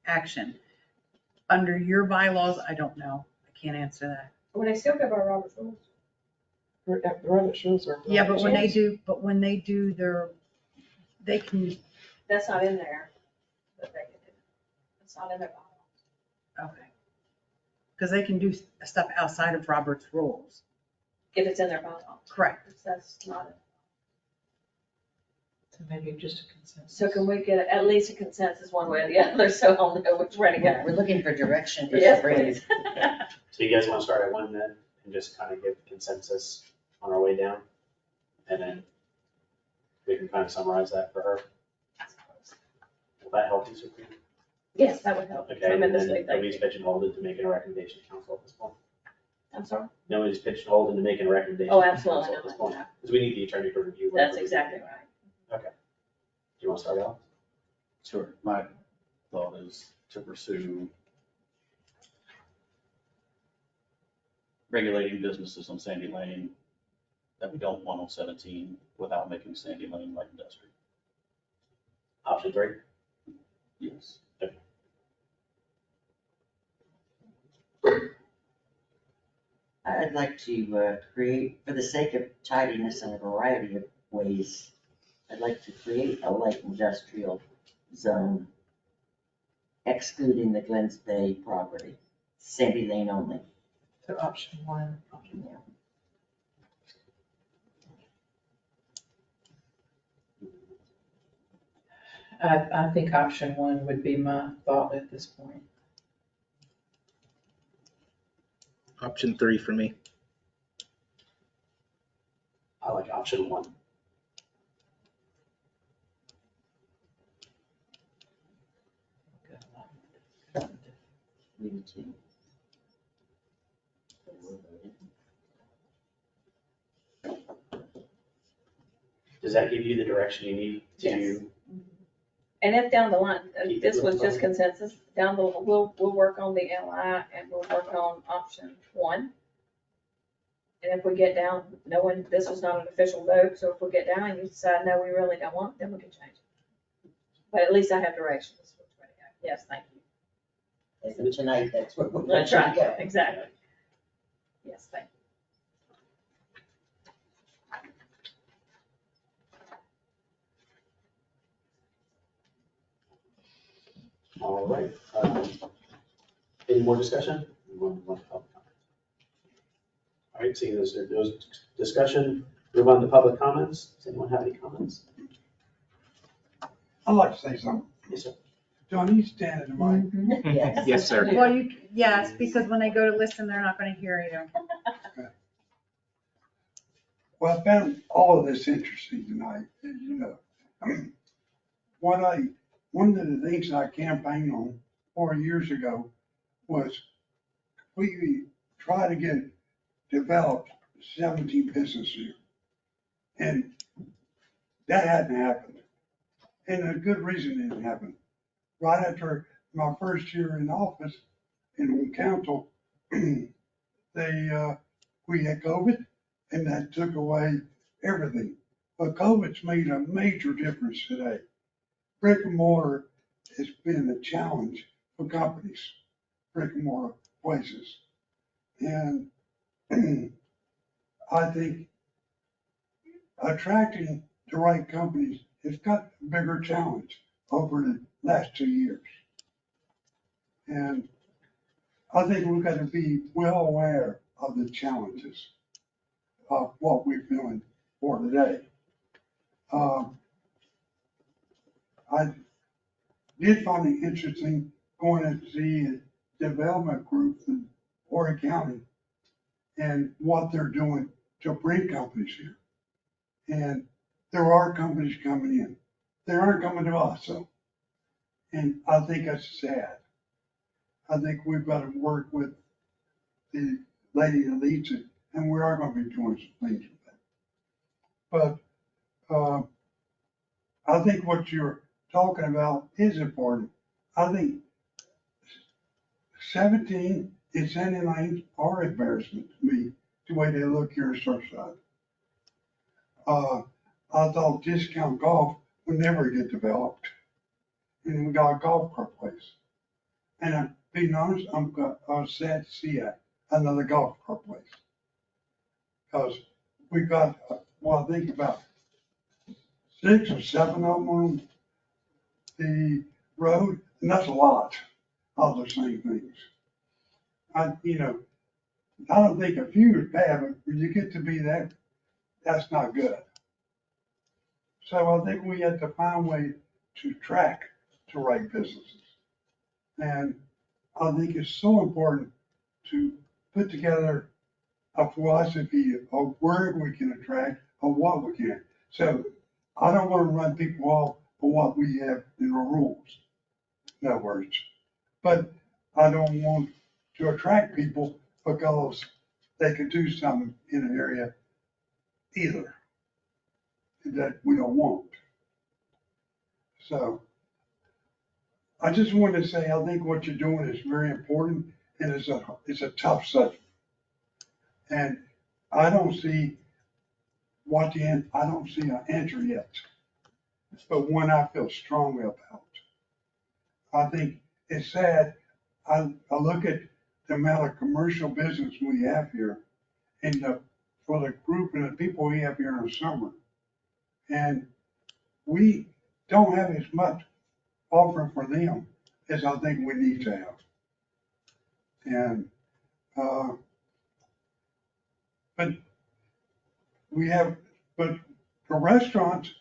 action. Under your bylaws, I don't know. I can't answer that. Well, they still go by Robert's rules. Robert rules are. Yeah, but when they do they can, That's not in there, but they can do it. It's not in their bylaws. okay. Because they can do stuff outside of Robert's rules. If it's in their bylaws. Correct. That's not it. So maybe just a consensus. So can we get at least a consensus one way or the other, so I'll know which way to go? We're looking for direction for Yes, Sabrina. please. So you guys want to start at one then, and just kind of give consensus on our way down? And then we can kind of summarize that for her. Will that help you, Sabrina? Yes, that would help Okay, and tremendously, then thank nobody's you. pigeonholed into making a recommendation to council at this point. I'm sorry? Nobody's pigeonholed into making a recommendation. Oh, to absolutely council At this not, point, no. because we need the attorney to review. That's whatever we exactly do. right. Do you want to start out? Sure. My thought is to pursue regulating businesses on Sandy Lane that we don't want on 17 without making Sandy Lane light industrial. Option 3? Yes. I'd like to create, for the sake of tidiness in a variety of ways, I'd like to create a light industrial zone excluding the Glens Bay property, Sandy Lane only. So option 1. Yeah. I think option 1 would be my thought at this point. Option 3 for me. I like option 1. We do too. Does that give you the direction you need to? Yes. And if down the line, Keep this it was with just the- consensus, down the, we'll work on the LI and we'll work on option 1. And if we get down, knowing this was not an official vote, so if we get down and you decide, no, we really don't want, then we can change it. But at least I have directions. Which way to go. Yes, thank you. As of tonight, that's where we're going That's to right, go. exactly. Yes, thank you. All right. Any more discussion? All right, seeing there's no discussion, move on to public comments. Does anyone have any comments? I'd like to say something. Yes, sir. John, you stand in the mic. Yes. Yes, sir. Well, yes, because when they go to listen, they're not going to hear you. Well, I found all of this interesting tonight, as you know. One of the things I campaigned on 4 years ago was we try to get developed 17 businesses here. And that hadn't happened. And a good reason it didn't happen. Right after my first year in office and on council, we had COVID and that took away everything. But COVID's made a major difference today. Brick and mortar has been a challenge for companies. brick and mortar places. And I think attracting the right companies has got a bigger challenge over the last 2 years. And I think we've got to be well aware of the challenges of what we're doing for today. I did find it interesting going to see a development group in Horry County and what they're doing to bring companies here. And there are companies coming in. They aren't coming to us, so. And I think that's sad. I think we've got to work with the lady that leads it, and we are going to be doing some things with that. But I think what you're talking about is important. I think 17 incentive lanes are embarrassment to me, the way they look here in Surfside. I thought discount golf would never get developed. And we got a golf cart place. And I'm being honest, I was sad to see another golf cart place. Because we got, well, I think about 6 or 7 of them on the road, and that's a lot of the same things. I don't think a few is bad, but when you get to be that, that's not good. So I think we have to find a way to track the right businesses. And I think it's so important to put together a philosophy of where we can attract or what we can. So I don't want to run people off for what we have in our rules, in other words. But I don't want to attract people because they could do something in an area either that we don't want. So I just wanted to say, I think what you're doing is very important, and it's a tough subject. And I don't see I don't see an answer yet, but one I feel strongly about. I think it's sad. I look at the amount of commercial business we have here and for the group and the people we have here in the summer. And we don't have as much offering for them as I think we need to have. And, but for restaurants,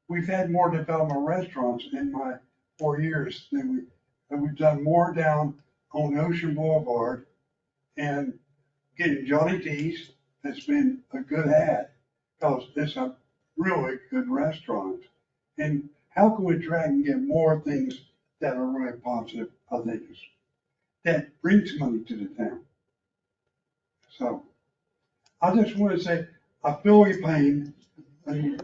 we've had more development restaurants in my 4 years than we've done more down on Ocean Boulevard, and getting Johnny D's has been a good ad because it's a really good restaurant. And how can we try and get more things that are really positive, I think, that brings money to the town. So I just want to say, I feel your pain, and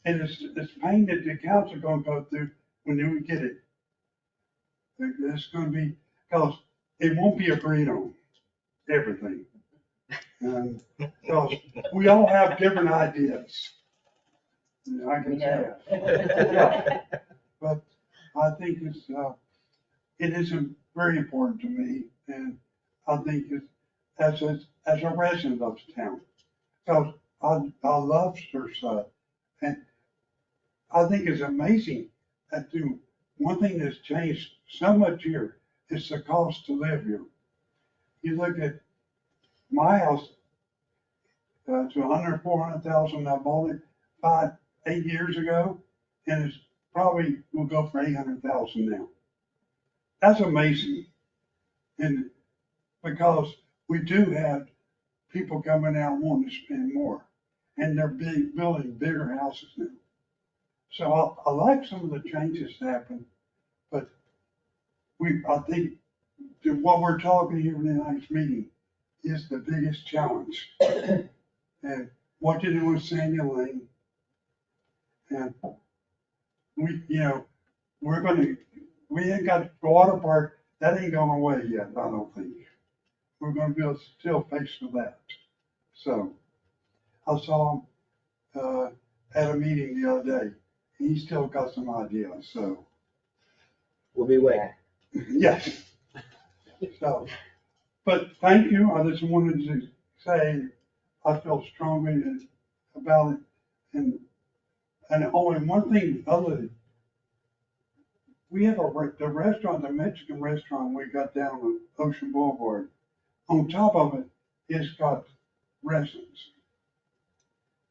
and it's pain that the council going to go through when you get it. It's going to be, because it won't be agreed on, everything. And because we all have different ideas. I can tell. But I think it is very important to me, and I think it's, as a resident of the town, because I love Surfside, and I think it's amazing that one thing that's changed so much here is the cost to live here. You look at my house, it's $400,000. I bought it 8 years ago, and it's probably will go for $800,000 now. That's amazing. And because we do have people coming out wanting to spend more, and they're building bigger houses now. So I like some of the changes that happen, but I think that what we're talking here in tonight's meeting is the biggest challenge. And what to do with Sandy Lane. And we ain't got the water park, that ain't gone away yet, I don't think. We're gonna be still faced with that. So I saw him at a meeting the other day. He's still got some ideas, so. We'll be waiting. Yes. So, but thank you. I just wanted to say I feel strongly about it. And only one thing other, we have the restaurant, the Mexican restaurant we got down on Ocean Boulevard. On top of it, it's got residents.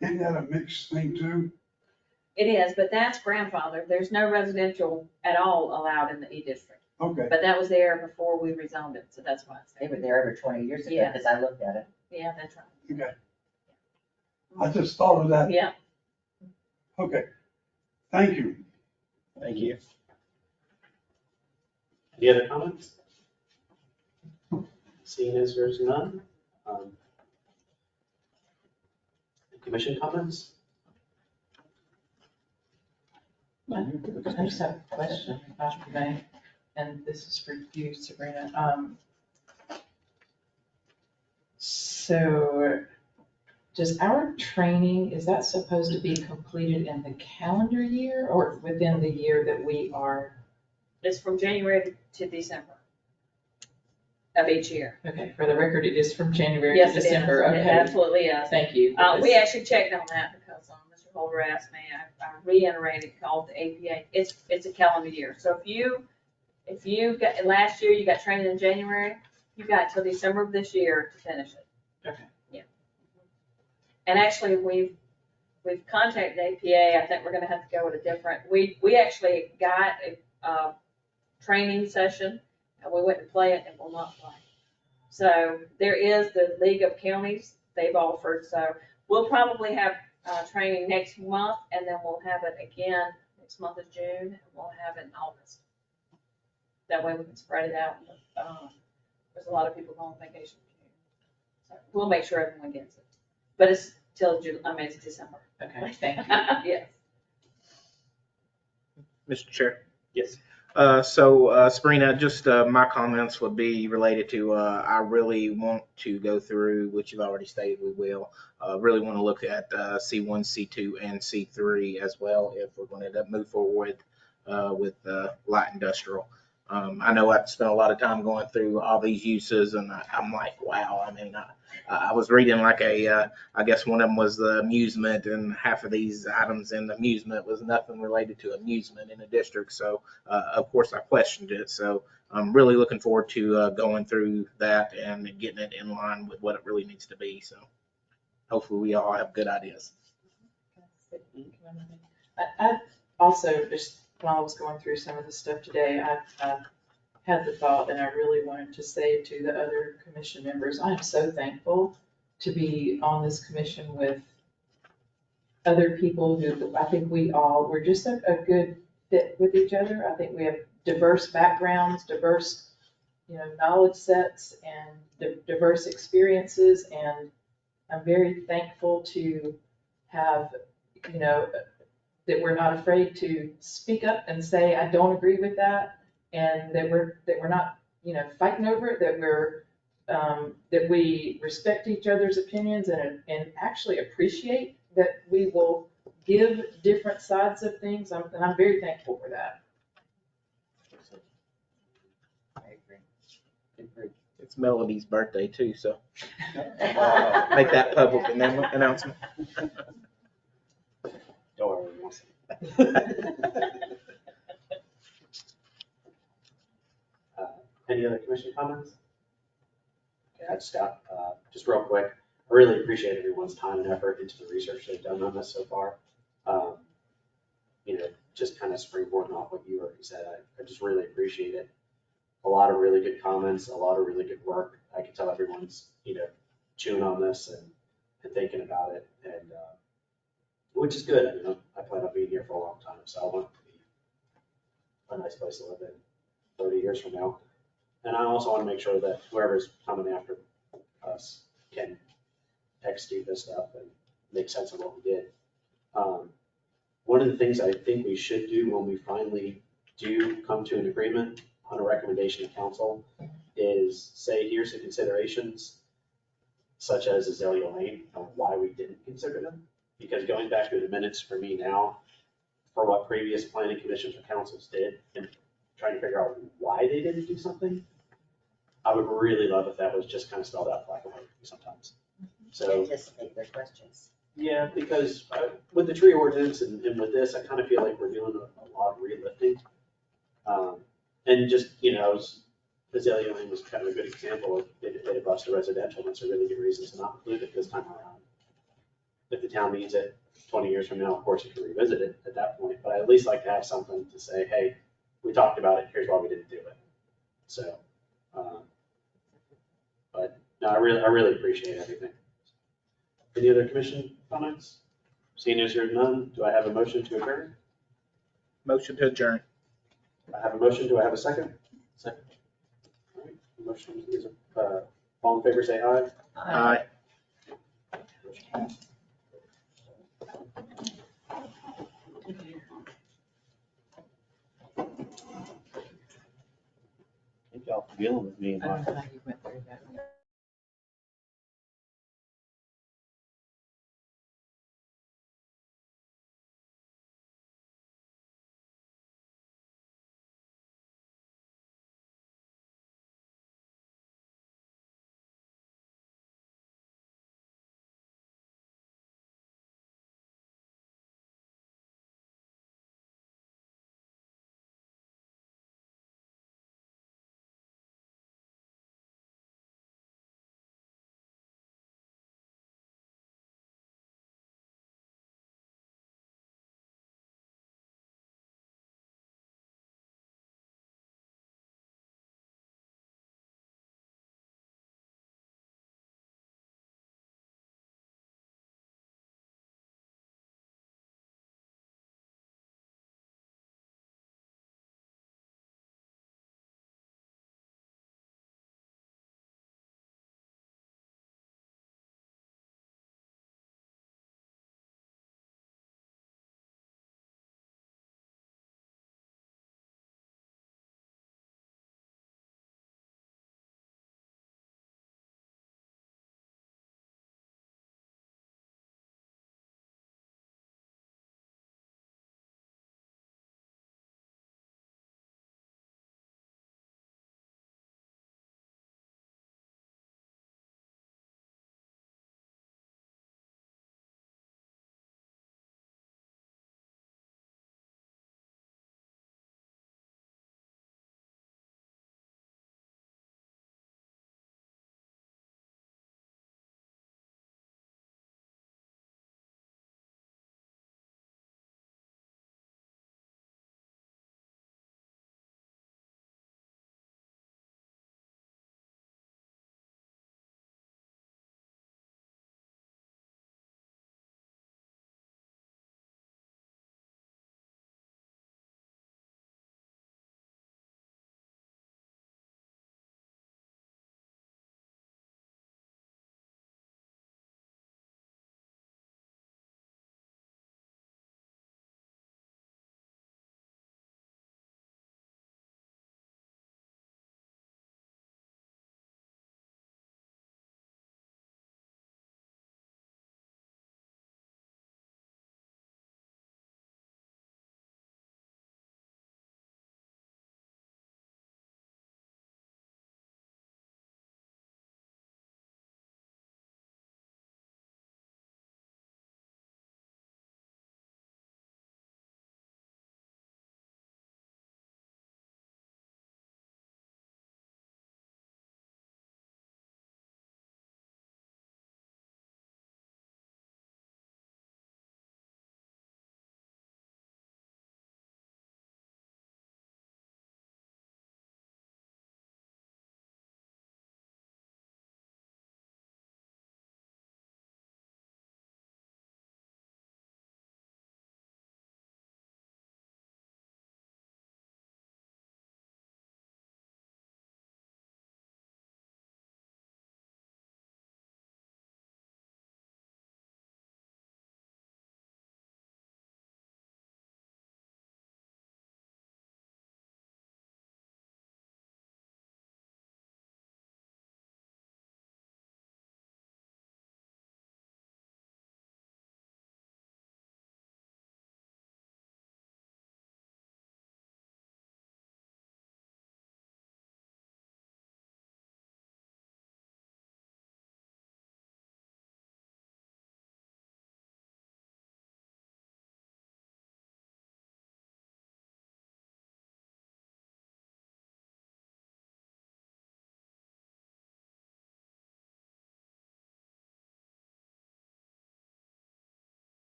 Isn't that a mixed thing too? It is, but that's grandfather. There's no residential at all allowed in the E district. Okay, But that was there before we rezoned it, so that's why it's They there. were there over 20 years ago, Yes. because I looked at it. Yeah, that's right. okay. I just thought of that. Yeah. Okay, thank you. Thank you. Any other comments? Seeing as there's none. Commission comments? I just have a question, Dr. May, and this is for you, Sabrina. So does our training, is that supposed to be completed in the calendar year or within the year that we are? It's from January to December of each year. Okay, for the record, it is from January to Yes, it is. December. It Okay, absolutely is. thank you. We actually checked on that because Mr. Holder asked me, I reiterated, called the APA. It's a calendar year. So if you got, last year you got trained in January, you got till December of this year to finish it. Okay. Yeah. And actually, we've contacted APA. I think we're gonna have to go with a different, we actually got a training session and we went to play it and will not play. So there is the League of Counties they've offered, so we'll probably have training next month, and then we'll have it again next month of June, and we'll have it in August. That way we can spread it out. There's a lot of people going on vacation in June. So we'll make sure everyone gets it. But it's till June, it's December. Okay, thank you. Yes. Mr. Chair. Yes. So Sabrina, just my comments would be related to, I really want to go through, which you've already stated we will, really want to look at C1, C2, and C3 as well if we're going to move forward with light industrial. I know I've spent a lot of time going through all these uses, and I'm like, wow. I mean, I was reading like I guess one of them was the amusement, and half of these items in amusement was nothing related to amusement in the district. So, of course, I questioned it. So I'm really looking forward to going through that and getting it in line with what it really needs to be. So hopefully we all have good ideas. I also, just while I was going through some of the stuff today, I had the thought, and I really wanted to say to the other commission members, I am so thankful to be on this commission with other people who, I think we're just a good fit with each other. I think we have diverse backgrounds, diverse, knowledge sets and diverse experiences, and I'm very thankful to have, that we're not afraid to speak up and say, I don't agree with that, and that we're not, fighting over it, that we respect each other's opinions and actually appreciate that we will give different sides of things, and I'm very thankful for that. I agree. It's Melody's birthday too, so make that public announcement. Don't worry, we'll see. Any other commission comments? Okay, I just got, just real quick, I really appreciate everyone's time and effort into the research they've done on this so far. Just kind of springboarding off what you already said, I just really appreciate it. A lot of really good comments, a lot of really good work. I can tell everyone's, chewing on this and thinking about it, and which is good. I plan on being here for a long time, so I want it to be a nice place to live in 30 years from now. And I also want to make sure that whoever's coming after us can execute this stuff and make sense of what we did. One of the things I think we should do when we finally do come to an agreement on a recommendation of council is say, here's the considerations, such as Azalea Lane, and why we didn't consider them. Because going back to the minutes for me now, for what previous planning commissions or councils did, and trying to figure out why they didn't do something, I would really love if that was just kind of spelled out black and white sometimes. So, Anticipate their questions. yeah, because with the tree ordinance and with this, I kind of feel like we're doing a lot of relifting. And just, Azalea Lane was kind of a good example of they bust a residential, and that's a really good reason to not include it this time around. If the town needs it 20 years from now, of course, you can revisit it at that point, but I at least like to have something to say, hey, we talked about it, here's why we didn't do it. So, but no, I really appreciate everything. Any other commission comments? Seeing as there's none, do I have a motion to adjourn? Motion to adjourn. I have a motion, do I have a second? Second. All right, motion is, all in favor, say aye. Aye. Motion passed. Thank y'all for dealing with me. I don't know how you went